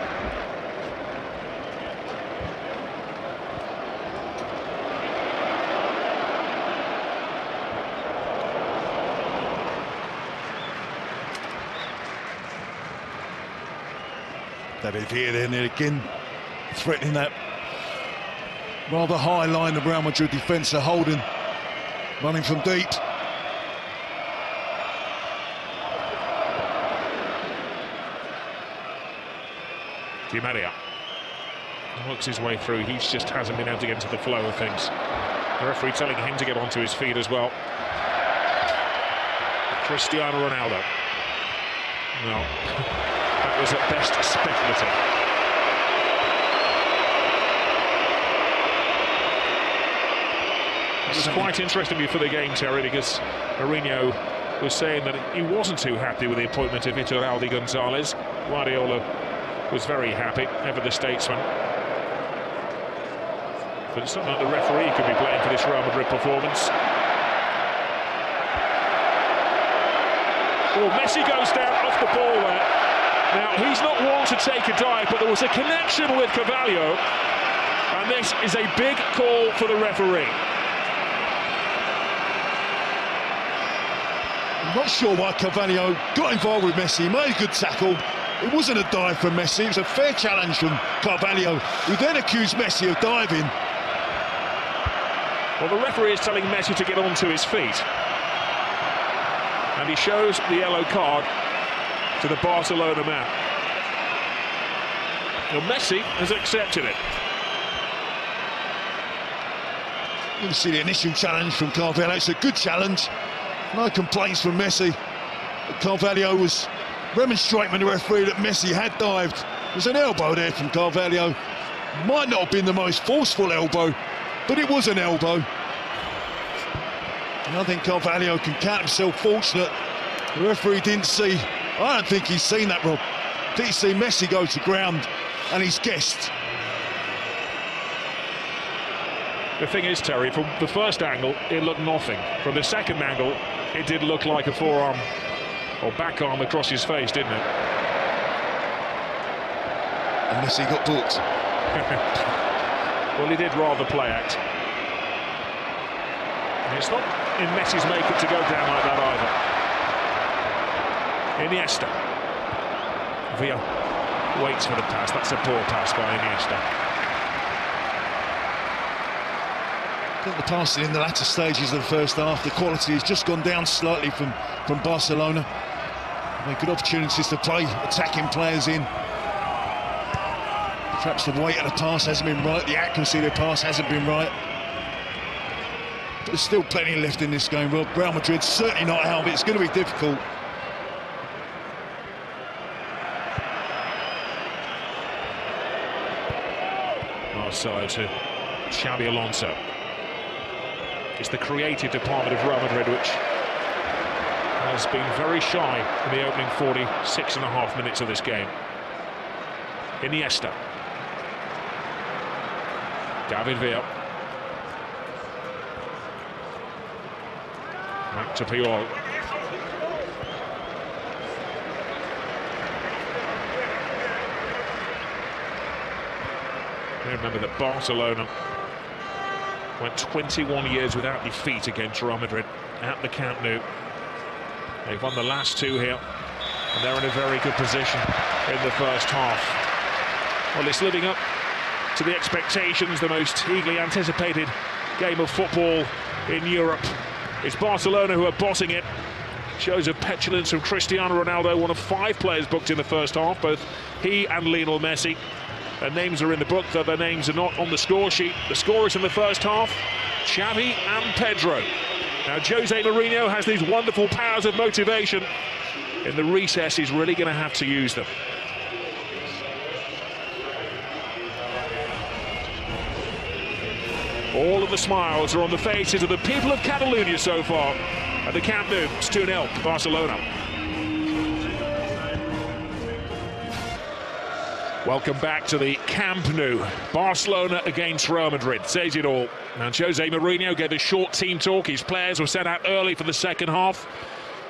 David Villa there again, threatening that rather high line of Real Madrid defence are holding, running from deep. Di Maria works his way through. He just hasn't been able to get into the flow of things. The referee telling him to get onto his feet as well. Cristiano Ronaldo. No. That was at best speculative. It was quite interesting for the game, Terry, because Mourinho was saying that he wasn't too happy with the appointment of Iturralde Gonzalez. Guardiola was very happy, ever the statesman. But it's not like the referee could be playing for this Real Madrid performance. Oh, Messi goes down off the ball there. Now, he's not one to take a dive, but there was a connection with Carvalho, and this is a big call for the referee. I'm not sure why Carvalho got involved with Messi. He made a good tackle. It wasn't a dive from Messi, it was a fair challenge from Carvalho, who then accused Messi of diving. Well, the referee is telling Messi to get onto his feet. And he shows the yellow card to the Barcelona man. Well, Messi has accepted it. You can see the initial challenge from Carvalho. It's a good challenge. No complaints from Messi. But Carvalho was remonstrating with the referee that Messi had dived. There's an elbow there from Carvalho. Might not have been the most forceful elbow, but it was an elbow. And I think Carvalho can count himself fortunate. The referee didn't see. I don't think he's seen that, Rob. Did he see Messi go to ground and he's guessed? The thing is, Terry, from the first angle, it looked nothing. From the second angle, it did look like a forearm or back arm across his face, didn't it? And Messi got booked. Well, he did rather play act. And it's not in Messi's makeup to go down like that either. Iniesta. Villa waits for the pass. That's a poor pass by Iniesta. I think the passing in the latter stages of the first half, the quality has just gone down slightly from Barcelona. They good opportunities to play attacking players in. Perhaps the weight of the pass hasn't been right, the accuracy of the pass hasn't been right. But there's still plenty left in this game, Rob. Real Madrid certainly not out of it. It's going to be difficult. Offside to Xabi Alonso. It's the creative department of Real Madrid which has been very shy in the opening 46.5 minutes of this game. Iniesta. David Villa. Back to Puyol. Remember that Barcelona went 21 years without defeat against Real Madrid at the Camp Nou. They've won the last two here, and they're in a very good position in the first half. Well, it's living up to the expectations, the most eagerly anticipated game of football in Europe. It's Barcelona who are bossing it. Shows of petulance from Cristiano Ronaldo, one of 5 players booked in the first half, both he and Lionel Messi. Their names are in the book, though their names are not on the score sheet. The scorers in the first half, Xavi and Pedro. Now, Jose Mourinho has these wonderful powers of motivation. In the recess, he's really going to have to use them. All of the smiles are on the faces of the people of Catalonia so far. At the Camp Nou, it's 2-0, Barcelona. Welcome back to the Camp Nou. Barcelona against Real Madrid. Says it all. Now, Jose Mourinho gave a short team talk. His players were sent out early for the second half.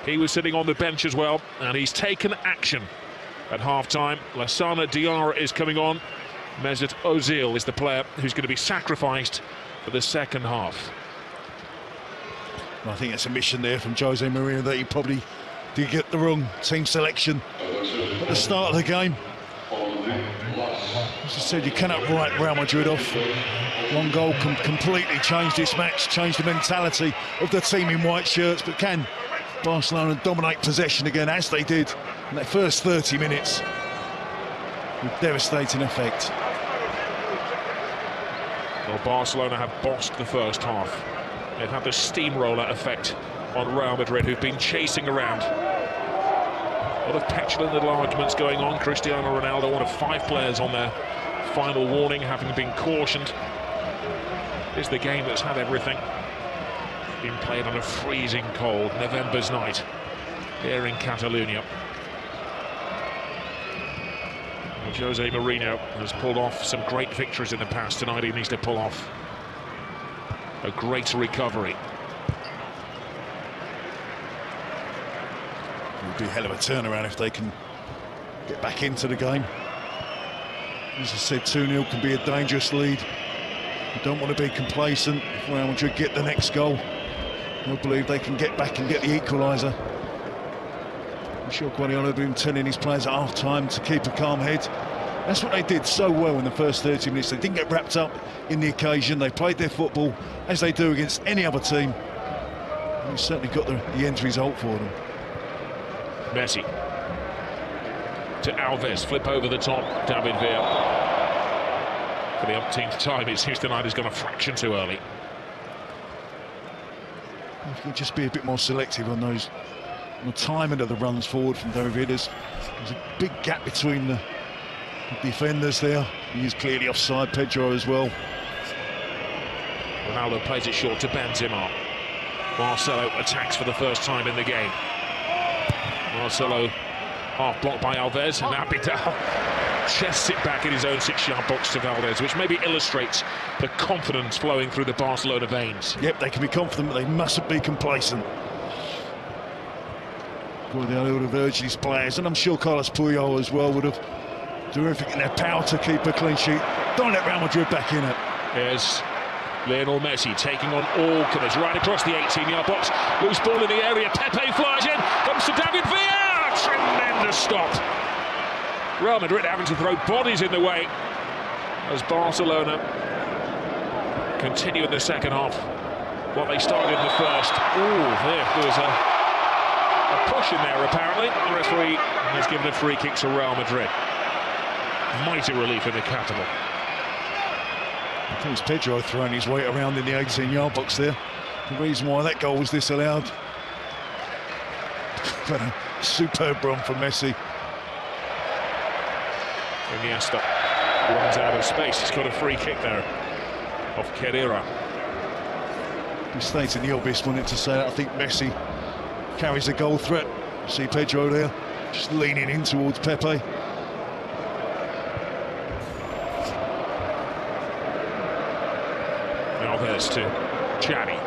He was sitting on the bench as well, and he's taken action at half-time. Lassana Diarra is coming on. Mesut Ozil is the player who's going to be sacrificed for the second half. I think it's a mission there from Jose Mourinho that he probably did get the wrong team selection at the start of the game. As I said, you cannot write Real Madrid off. One goal can completely change this match, change the mentality of the team in white shirts, but can Barcelona dominate possession again, as they did in that first 30 minutes, with devastating effect. Well, Barcelona have bossed the first half. They've had the steamroller effect on Real Madrid, who've been chasing around. A lot of petulant enlargements going on. Cristiano Ronaldo, one of 5 players on their final warning, having been cautioned. This is the game that's had everything. Been played on a freezing cold November's night here in Catalonia. Well, Jose Mourinho has pulled off some great victories in the past. Tonight he needs to pull off a greater recovery. It would be a hell of a turnaround if they can get back into the game. As I said, 2-0 can be a dangerous lead. You don't want to be complacent. If Real Madrid get the next goal, they'll believe they can get back and get the equaliser. I'm sure Guardiola has been telling his players at half-time to keep a calm head. That's what they did so well in the first 30 minutes. They didn't get wrapped up in the occasion. They played their football as they do against any other team. And they certainly got the end result for them. Messi to Alves, flip over the top, David Villa. For the umpteenth time, it seems tonight has gone a fraction too early. If you could just be a bit more selective on those, on the timing of the runs forward from David. There's a big gap between the defenders there. He is clearly offside, Pedro as well. Ronaldo plays it short to Benzema. Marcelo attacks for the first time in the game. Marcelo half blocked by Alves, and Abidal chests it back in his own 6-yard box to Valdez, which maybe illustrates the confidence flowing through the Barcelona veins. Yep, they can be confident, but they mustn't be complacent. Guardiola would have urged his players, and I'm sure Carlos Puyol as well would have done everything in their power to keep a clean sheet. Don't let Real Madrid back in it. Here's Lionel Messi taking on all comers right across the 18-yard box. Loose ball in the area. Pepe flies in. Comes to David Villa. Tremendous stop. Real Madrid having to throw bodies in the way as Barcelona continue in the second half what they started in the first. There was a push in there apparently. The referee has given a free kick to Real Madrid. Mighty relief in the capital. I think it was Pedro throwing his weight around in the 18-yard box there. The reason why that goal was disallowed. But a superb run from Messi. Iniesta runs out of space. He's got a free kick there off Carrera. He stated in the obvious, wanted to say that. I think Messi carries a goal threat. See Pedro there, just leaning in towards Pepe. Alves to Xavi.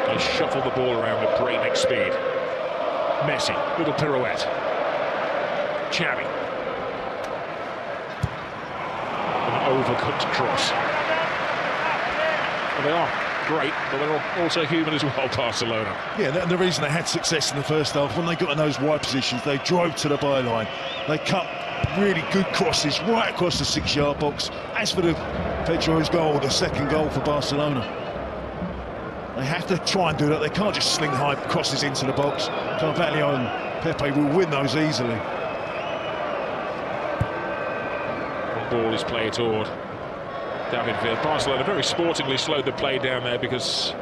They shuffle the ball around at breakneck speed. Messi, little pirouette. Xavi. An overcooked cross. Well, they are great, but they're also human as well, Barcelona. Yeah, and the reason they had success in the first half, when they got in those wide positions, they drove to the byline. They cut really good crosses right across the 6-yard box. As for the Pedro's goal, the second goal for Barcelona, they have to try and do that. They can't just sling high crosses into the box. Carvalho and Pepe will win those easily. The ball is played toward David Villa. Barcelona very sportingly slowed the play down there because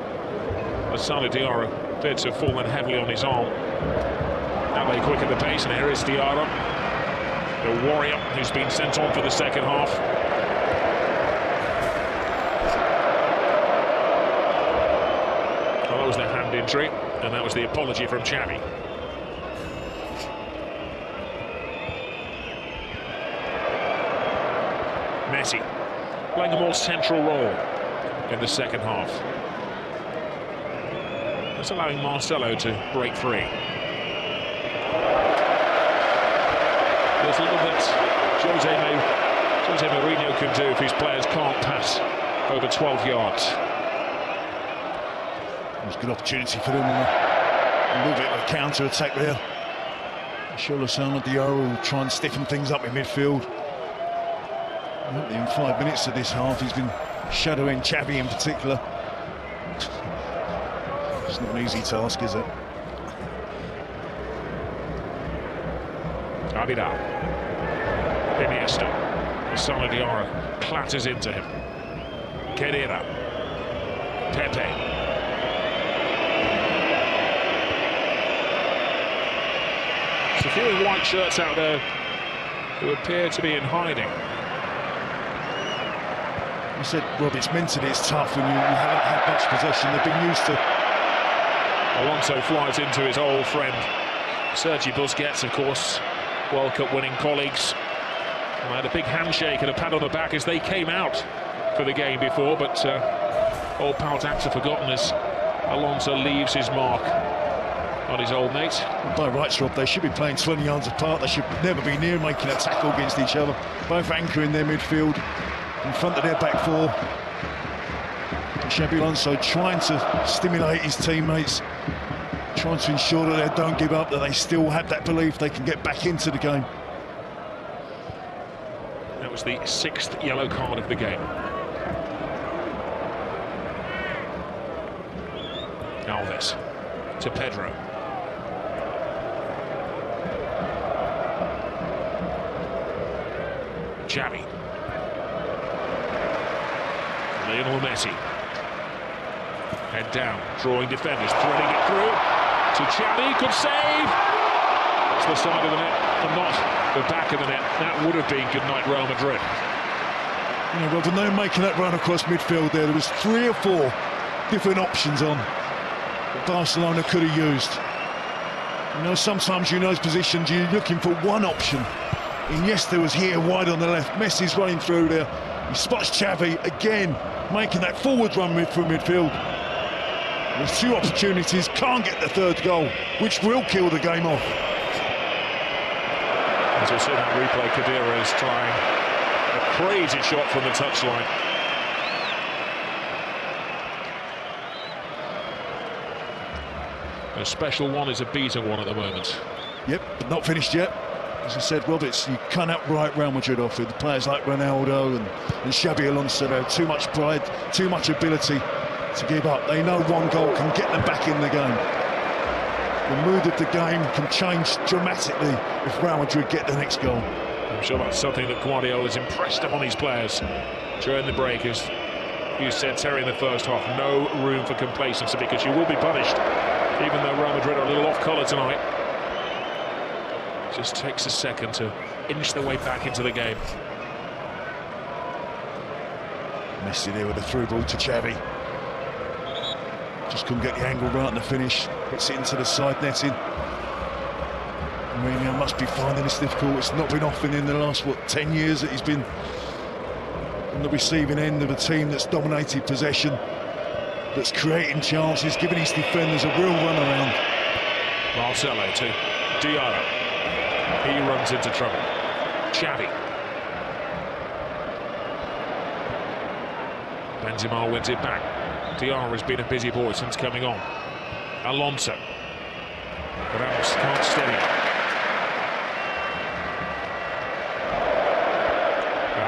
Gonzalo Diarra appeared to have fallen heavily on his arm. Now they quicken the pace, and here is Diarra, the warrior who's been sent on for the second half. Well, that was the hand injury, and that was the apology from Xavi. Messi playing a more central role in the second half. That's allowing Marcelo to break free. There's little that Jose Mourinho can do if his players can't pass over 12 yards. It was a good opportunity for them, a little bit of a counter-attack there. Lionel Diarra will try and stiffen things up in midfield. In 5 minutes of this half, he's been shadowing Xavi in particular. It's not an easy task, is it? Abidal. Iniesta. Gonzalo Diarra clatters into him. Carrera. Pepe. There's a few in white shirts out there who appear to be in hiding. You said, Rob, it's mentally it's tough when you haven't had much possession. They've been used to. Alonso flies into his old friend Sergi Busquets, of course, World Cup winning colleagues. And they had a big handshake and a pat on the back as they came out for the game before, but old pal Dax are forgotten as Alonso leaves his mark on his old mate. By rights, Rob, they should be playing 20 yards apart. They should never be near making a tackle against each other. Both anchoring their midfield in front of their back four. Xabi Alonso trying to stimulate his teammates, trying to ensure that they don't give up, that they still have that belief they can get back into the game. That was the 6th yellow card of the game. Alves to Pedro. Xavi. Lionel Messi. Head down, drawing defenders, threading it through to Xavi, could save! That's the side of the net, and not the back of the net. That would have been good night, Real Madrid. You know, well, when they were making that run across midfield there was 3 or 4 different options on that Barcelona could have used. You know, sometimes in those positions you're looking for one option. Iniesta was here wide on the left, Messi's running through there. He spots Xavi again, making that forward run from midfield. There's 2 opportunities, can't get the 3rd goal, which will kill the game off. As we see that replay, Khedira is trying a crazy shot from the touchline. A special one is a beaten one at the moment. Yep, but not finished yet. As I said, Roberts, you can't outright Real Madrid off with players like Ronaldo and Xabi Alonso. They have too much pride, too much ability to give up. They know one goal can get them back in the game. The mood of the game can change dramatically if Real Madrid get the next goal. I'm sure that's something that Guardiola's impressed upon his players during the break. As you said, Terry, in the first half, no room for complacency because you will be punished, even though Real Madrid are a little off colour tonight. Just takes a second to inch their way back into the game. Messi there with a through ball to Xavi. Just couldn't get the angle right on the finish. Hits it into the side netting. Mourinho must be finding this difficult. It's not been often in the last, 10 years that he's been on the receiving end of a team that's dominated possession, that's creating chances, giving his defenders a real run around. Marcelo to Diarra. He runs into trouble. Xavi. Benzema wins it back. Diarra's been a busy boy since coming on. Alonso. But Ramos can't steady it.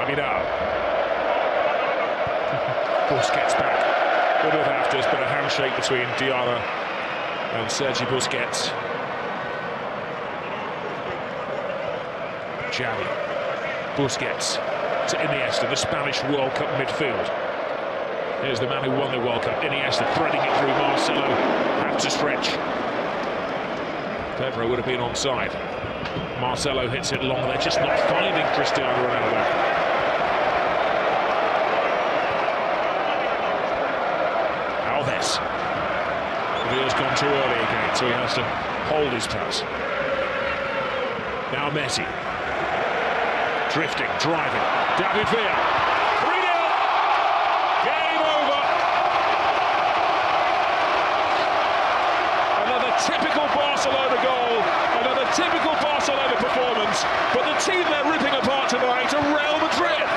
Vidal. Busquets back. Good with afters, but a handshake between Diarra and Sergi Busquets. Xavi. Busquets to Iniesta, the Spanish World Cup midfield. Here's the man who won the World Cup, Iniesta, threading it through. Marcelo had to stretch. Pedro would have been onside. Marcelo hits it long. They're just not finding Cristiano Ronaldo. Alves. Villa's gone too early again, so he has to hold his pass. Now Messi. Drifting, driving. David Villa. 3-0. Game over. Another typical Barcelona goal. Another typical Barcelona performance. But the team they're ripping apart tonight are Real Madrid.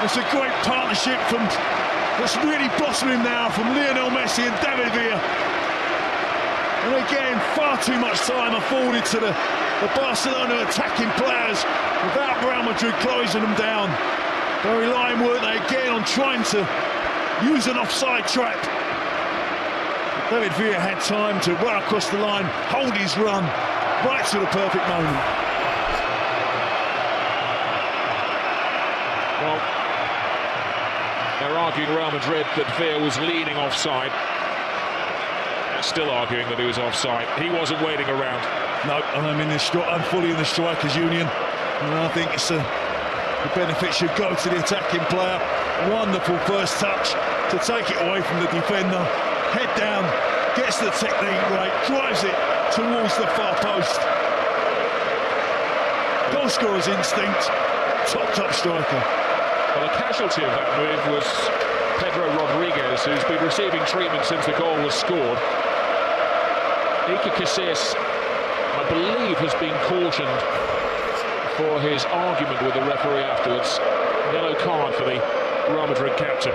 It's a great partnership that's really blossoming now from Lionel Messi and David Villa. And again, far too much time afforded to the Barcelona attacking players without Real Madrid closing them down. They're relying, weren't they, again on trying to use an offside trap. David Villa had time to run across the line, hold his run, right to the perfect moment. Well, they're arguing Real Madrid that Villa was leaning offside. They're still arguing that he was offside. He wasn't waiting around. No, I'm fully in the strikers' union, and I think the benefit should go to the attacking player. Wonderful first touch to take it away from the defender. Head down, gets the technique right, drives it towards the far post. Goal scorer's instinct, top striker. Well, the casualty of that move was Pedro Rodriguez, who's been receiving treatment since the goal was scored. Iker Casillas, I believe, has been cautioned for his argument with the referee afterwards. Yellow card for the Real Madrid captain.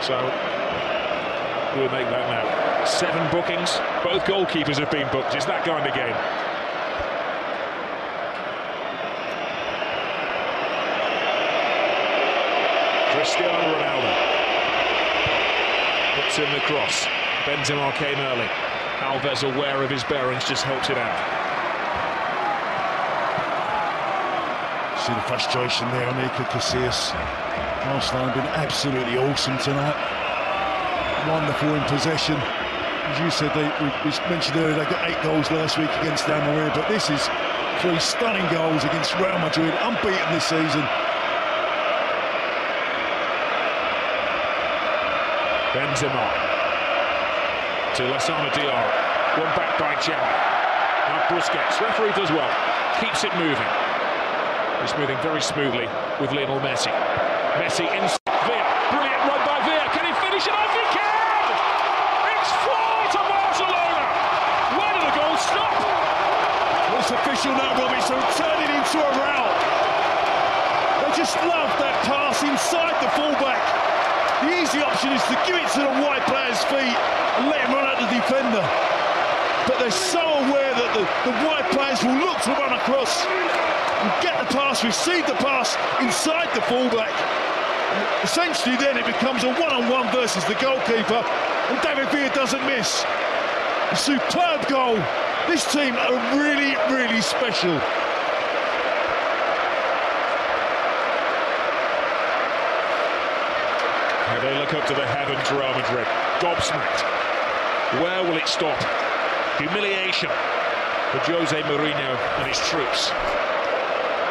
So, we'll make that now. 7 bookings, both goalkeepers have been booked. It's that kind of game. Cristiano Ronaldo puts in the cross. Benzema came early. Alves, aware of his bearings, just helped it out. See the frustration there on Iker Casillas. Arsenal have been absolutely awesome tonight. Wonderful in possession. As you said, we mentioned earlier, they got 8 goals last week against Madrid, but this is 3 stunning goals against Real Madrid, unbeaten this season. Benzema to Lassana Diarra. One back by Xavi. Now Busquets. Referee does well. Keeps it moving. It's moving very smoothly with Lionel Messi. Messi inside Villa. Brilliant run by Villa. Can he finish it off? He can! It's 4 to Barcelona. Where did the goal stop? Well, it's official now, Robbie, so turn it into a rout. They just love that pass inside the fullback. The easy option is to give it to the wide player's feet and let him run at the defender. But they're so aware that the wide players will look to run across and get the pass, receive the pass inside the fullback. And essentially then it becomes a one-on-one versus the goalkeeper, and David Villa doesn't miss. A superb goal. This team are really, really special. They look up to the heavens, Real Madrid. Gobsmacked. Where will it stop? Humiliation for Jose Mourinho and his troops.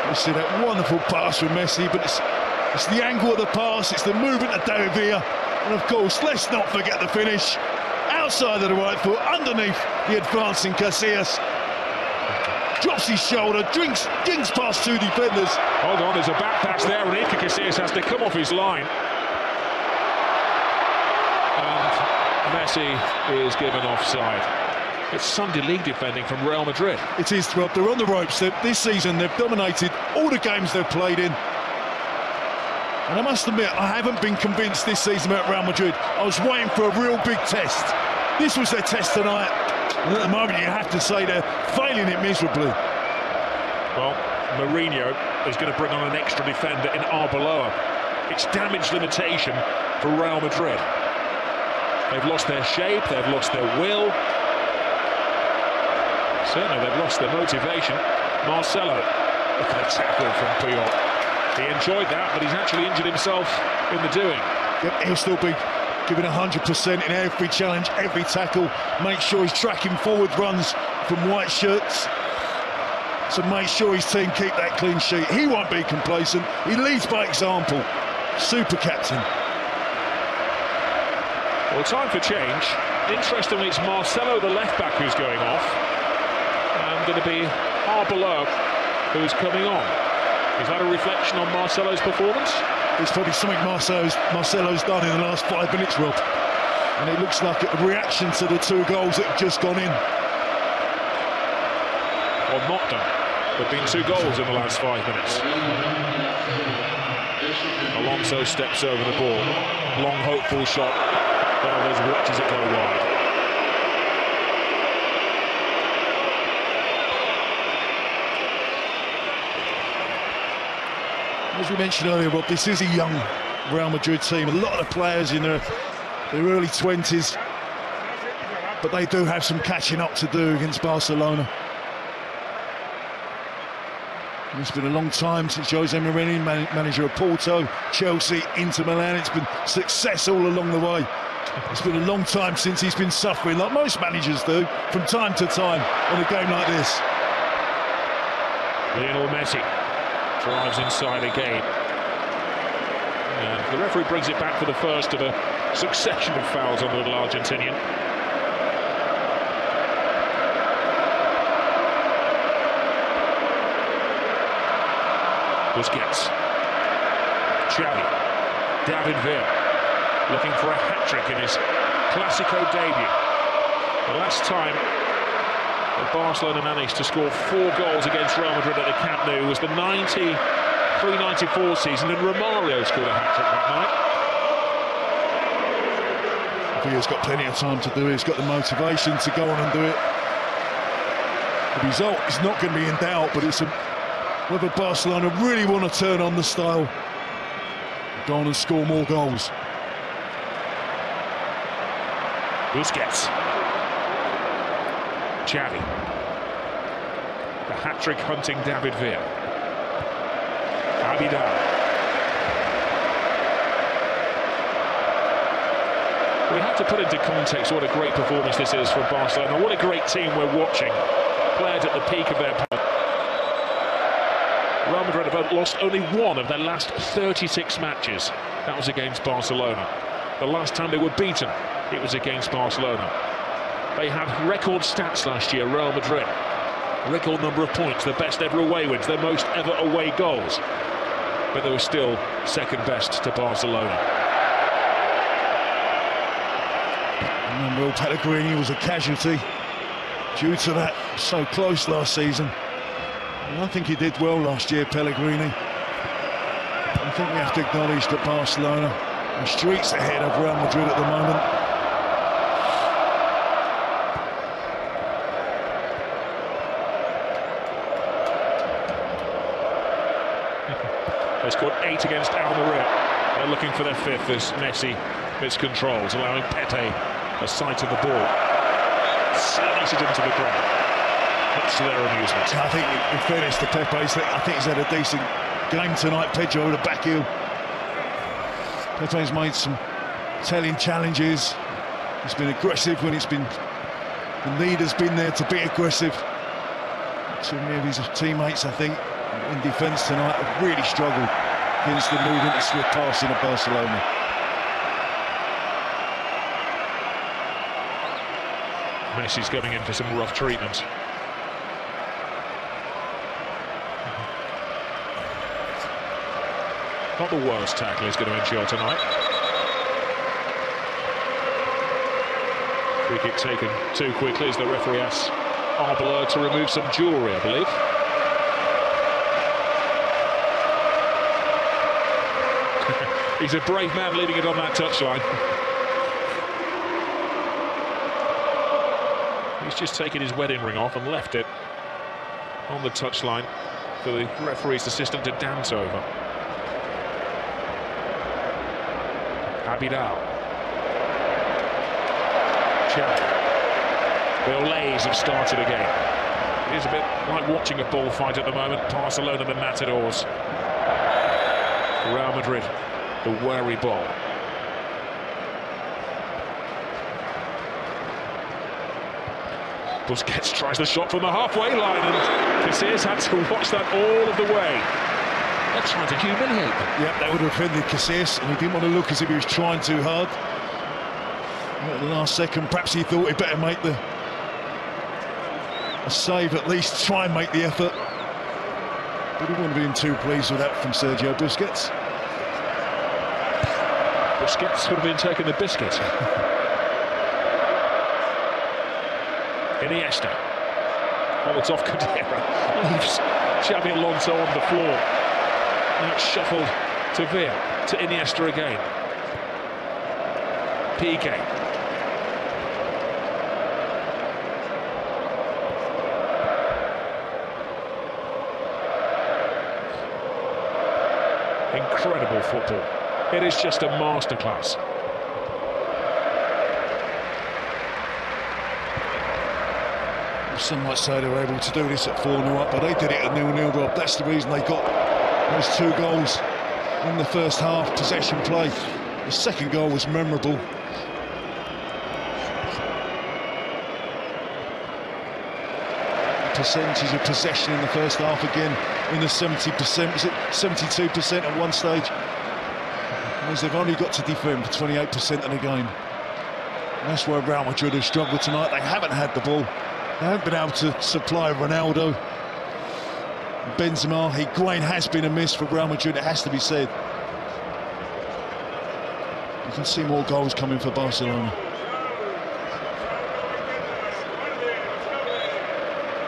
You see that wonderful pass from Messi, but it's the angle of the pass, it's the movement of David Villa, and of course, let's not forget the finish. Outside of the right foot, underneath the advancing Casillas. Drops his shoulder, drinks past 2 defenders. Hold on, there's a back pass there, and Iker Casillas has to come off his line. Messi is given offside. It's Sunday league defending from Real Madrid. It is, Rob. They're on the ropes. This season, they've dominated all the games they've played in. And I must admit, I haven't been convinced this season about Real Madrid. I was waiting for a real big test. This was their test tonight. And at the moment, you have to say they're failing it miserably. Well, Mourinho is going to bring on an extra defender in Arbeloa. It's damage limitation for Real Madrid. They've lost their shape, they've lost their will. Certainly they've lost their motivation. Marcelo, look at the tackle from Puyol. He enjoyed that, but he's actually injured himself in the doing. Yep, he'll still be giving 100% in every challenge, every tackle. Make sure he's tracking forward runs from white shirts. So make sure his team keep that clean sheet. He won't be complacent. He leads by example. Super captain. Well, time for change. Interestingly, it's Marcelo, the left-back, who's going off. And going to be Arbeloa, who's coming on. Is that a reflection on Marcelo's performance? It's probably something Marcelo's done in the last 5 minutes, Rob. And it looks like a reaction to the 2 goals that have just gone in. Or not done. There have been 2 goals in the last 5 minutes. Alonso steps over the ball. Long, hopeful shot. Alves watches it go wide. As we mentioned earlier, Rob, this is a young Real Madrid team. A lot of the players in their early 20s, but they do have some catching up to do against Barcelona. It's been a long time since Jose Mourinho, manager of Porto, Chelsea, Inter Milan. It's been success all along the way. It's been a long time since he's been suffering, like most managers do, from time to time in a game like this. Lionel Messi drives inside again. And the referee brings it back for the first of a succession of fouls on the little Argentinian. Busquets. Xavi. David Villa. Looking for a hat-trick in his Clásico debut. The last time that Barcelona managed to score 4 goals against Real Madrid at the Camp Nou was the 93-94 season, and Romario scored a hat-trick that night. Villa's got plenty of time to do it. He's got the motivation to go on and do it. The result is not going to be in doubt, but it's whether Barcelona really want to turn on the style, go on and score more goals. Busquets. Xavi. The hat-trick hunting David Villa. Abidal. We have to put into context what a great performance this is from Barcelona. What a great team we're watching. Players at the peak of their power. Real Madrid have lost only one of their last 36 matches. That was against Barcelona. The last time they were beaten, it was against Barcelona. They had record stats last year, Real Madrid. Record number of points, their best ever away wins, their most ever away goals. But they were still second best to Barcelona. Remember, Pellegrini was a casualty due to that. So close last season. And I think he did well last year, Pellegrini. I think we have to acknowledge that Barcelona are streets ahead of Real Madrid at the moment. They scored 8 against Almeria. They're looking for their 5th as Messi miscontrols, allowing Pepe a sight of the ball. Slices it into the ground. Much to their amusement. I think, in fairness to Pepe, I think he's had a decent game tonight. Pedro with a back heel. Pepe's made some telling challenges. He's been aggressive when the need has been there to be aggressive. So many of his teammates, I think, in defence tonight have really struggled against the movement and swift passing of Barcelona. Messi's going in for some rough treatment. Not the worst tackle he's going to endure tonight. Free kick taken too quickly as the referee asks Arbeloa to remove some jewellery, I believe. He's a brave man leaving it on that touchline. He's just taken his wedding ring off and left it on the touchline for the referee's assistant to dance over. Abidal. Xavi. The Olays have started again. It is a bit like watching a bullfight at the moment. Barcelona, the Matadors. Real Madrid, the wary ball. Busquets tries the shot from the halfway line, and Casillas had to watch that all of the way. They're trying to humiliate them. Yep, that would have offended Casillas, and he didn't want to look as if he was trying too hard. And at the last second, perhaps he thought he'd better make a save, at least try and make the effort. But he wouldn't have been too pleased with that from Sergio Busquets. Busquets would have been taking the biscuit. Iniesta. Holds off Cadera. Leaves Xavi Alonso on the floor. Now it's shuffled to Villa. To Iniesta again. Piqué. Incredible football. It is just a masterclass. Some might say they were able to do this at 4-0 up, but they did it at 0-0, Rob. That's the reason they got those 2 goals in the first half, possession play. The second goal was memorable. Percentage of possession in the first half again in the 70%, was it 72% at one stage? As they've only got to defend for 28% of the game. And that's where Real Madrid have struggled tonight. They haven't had the ball. They haven't been able to supply Ronaldo. Benzema, Higuain has been a miss for Real Madrid, it has to be said. You can see more goals coming for Barcelona.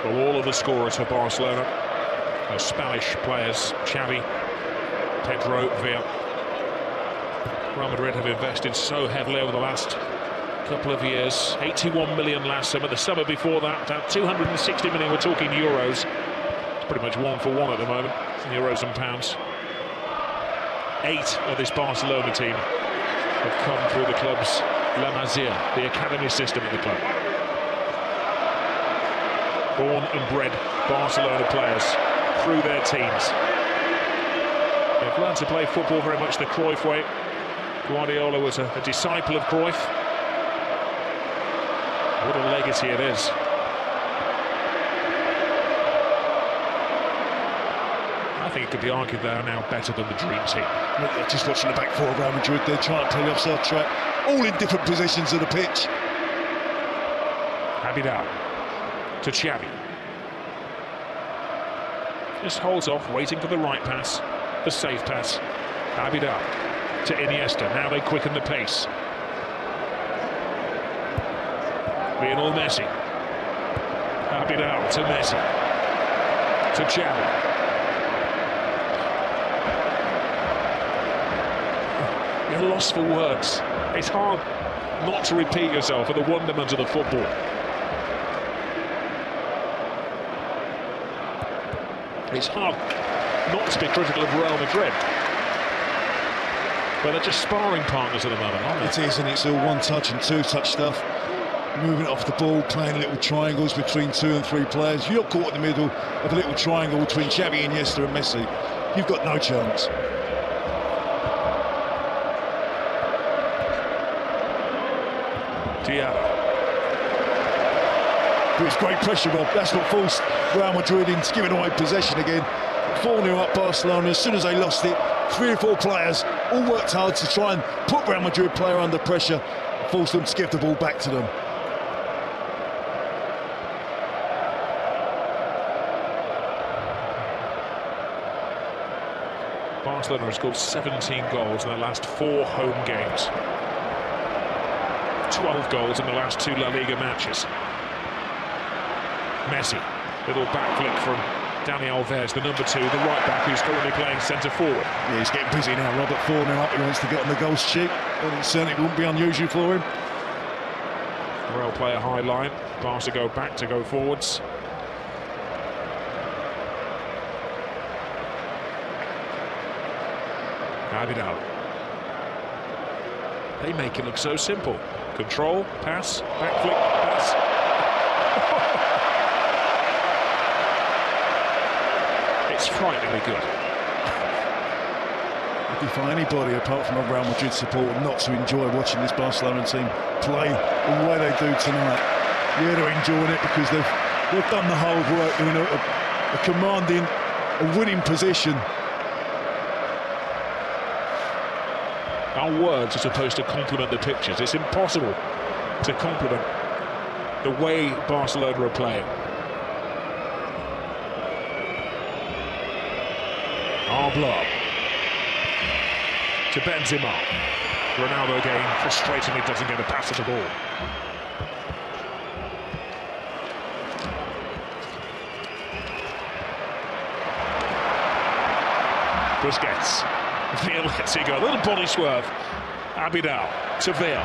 Well, all of the scorers for Barcelona are Spanish players. Xavi, Pedro, Villa. Real Madrid have invested so heavily over the last couple of years. 81 million last summer. The summer before that, about 260 million. We're talking euros. It's pretty much 1 for 1 at the moment, euros and pounds. 8 of this Barcelona team have come through the club's La Masia, the academy system at the club. Born and bred Barcelona players through their teams. They've learned to play football very much the Cruyff way. Guardiola was a disciple of Cruyff. What a legacy it is. I think it could be argued they are now better than the dream team. Just watching the back four of Real Madrid, they're trying to play the offside track, all in different positions of the pitch. Abidal to Xavi. Just holds off, waiting for the right pass, the safe pass. Abidal to Iniesta, now they quicken the pace. Lionel Messi. Abidal to Messi. To Xavi. You're lost for words. It's hard not to repeat yourself at the wonderment of the football. It's hard not to be critical of Real Madrid, but they're just sparring partners at the moment, aren't they? It is, and it's all one-touch and two-touch stuff. Moving off the ball, playing little triangles between 2 and 3 players. You're caught in the middle of a little triangle between Xavi, Iniesta and Messi. You've got no chance. But it's great pressure, Rob. That's what forced Real Madrid into giving away possession again. 4-0 up Barcelona. As soon as they lost it, 3 or 4 players all worked hard to try and put Real Madrid player under pressure, force them to give the ball back to them. Barcelona has scored 17 goals in their last 4 home games. 12 goals in the last 2 La Liga matches. Messi, little back flick from Dani Alves, the number 2, the right back who's currently playing centre forward. Yeah, he's getting busy now, Robert. 4-0 up, he wants to get on the goal sheet, and it certainly wouldn't be unusual for him. Real play a high line, Barca go back to go forwards. Abidal. They make it look so simple. Control, pass, back flick, pass. It's frighteningly good. I'd defy anybody apart from a Real Madrid supporter not to enjoy watching this Barcelona team play the way they do tonight. Yeah, they're enjoying it because they've done the hard work. They're in a commanding, a winning position. Our words are supposed to complement the pictures. It's impossible to compliment the way Barcelona are playing. Arbla to Benzema. Ronaldo again frustratingly doesn't get a pass at the ball. Busquets. Veal lets it go. A little body swerve. Abidal to Veal.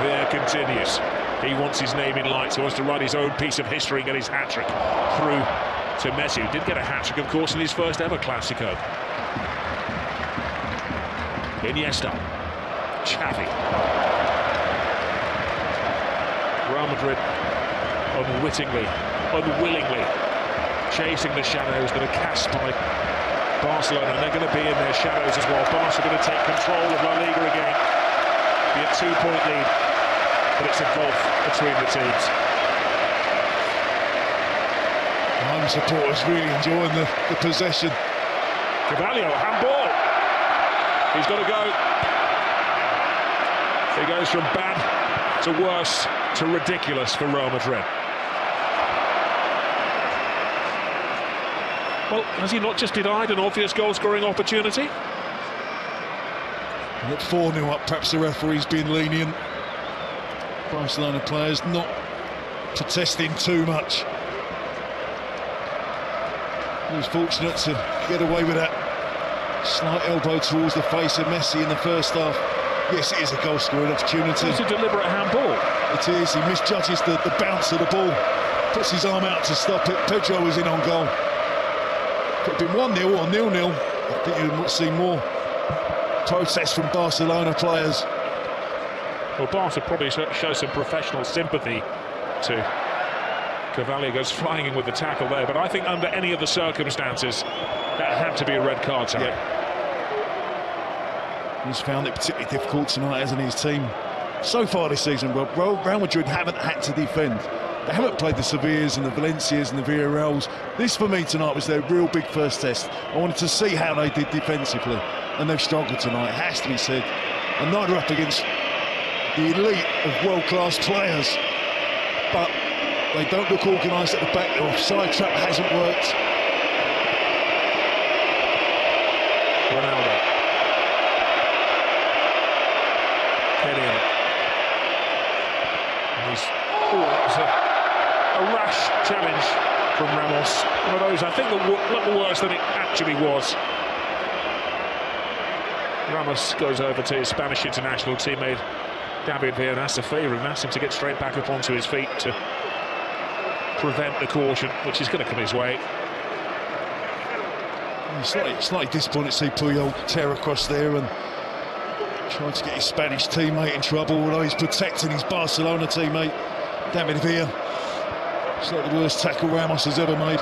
Veal continues. He wants his name in lights. He wants to write his own piece of history and get his hat-trick through to Messi, who did get a hat-trick, of course, in his first ever Clásico. Iniesta. Xavi. Real Madrid unwittingly, unwillingly chasing the shadows that are cast by Barcelona, and they're going to be in their shadows as well. Barca are going to take control of La Liga again. Be a 2-point lead, but it's a gulf between the teams. The home supporters really enjoying the possession. Carvalho, handball. He's got to go. He goes from bad to worse to ridiculous for Real Madrid. Well, has he not just denied an obvious goal-scoring opportunity? And at 4-0 up, perhaps the referee's been lenient. Barcelona players not protesting too much. He was fortunate to get away with that slight elbow towards the face of Messi in the first half. Yes, it is a goal-scoring opportunity. It's a deliberate handball. It is. He misjudges the bounce of the ball. Puts his arm out to stop it. Pedro was in on goal. Could have been 1-0 or 0-0. I think you would see more protest from Barcelona players. Well, Barca probably show some professional sympathy to Cavalier. Goes flying in with the tackle there, but I think under any of the circumstances that had to be a red card tonight. Yeah. He's found it particularly difficult tonight, hasn't he, his team? So far this season, well, Real Madrid haven't had to defend. They haven't played the Sevillas and the Valencias and the Villarreals. This, for me, tonight was their real big first test. I wanted to see how they did defensively, and they've struggled tonight, it has to be said. And neither up against the elite of world-class players, but they don't look organised at the back. The offside trap hasn't worked. Ronaldo. Kenny. That was a rash challenge from Ramos. One of those, I think, a little worse than it actually was. Ramos goes over to his Spanish international teammate David Villa and asks a favour and asks him to get straight back up onto his feet to prevent the caution, which is going to come his way. Slightly disappointed to see Puyol tear across there and trying to get his Spanish teammate in trouble, although he's protecting his Barcelona teammate, David Villa. It's like the worst tackle Ramos has ever made.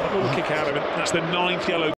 A little kick out of it. That's the 9th yellow.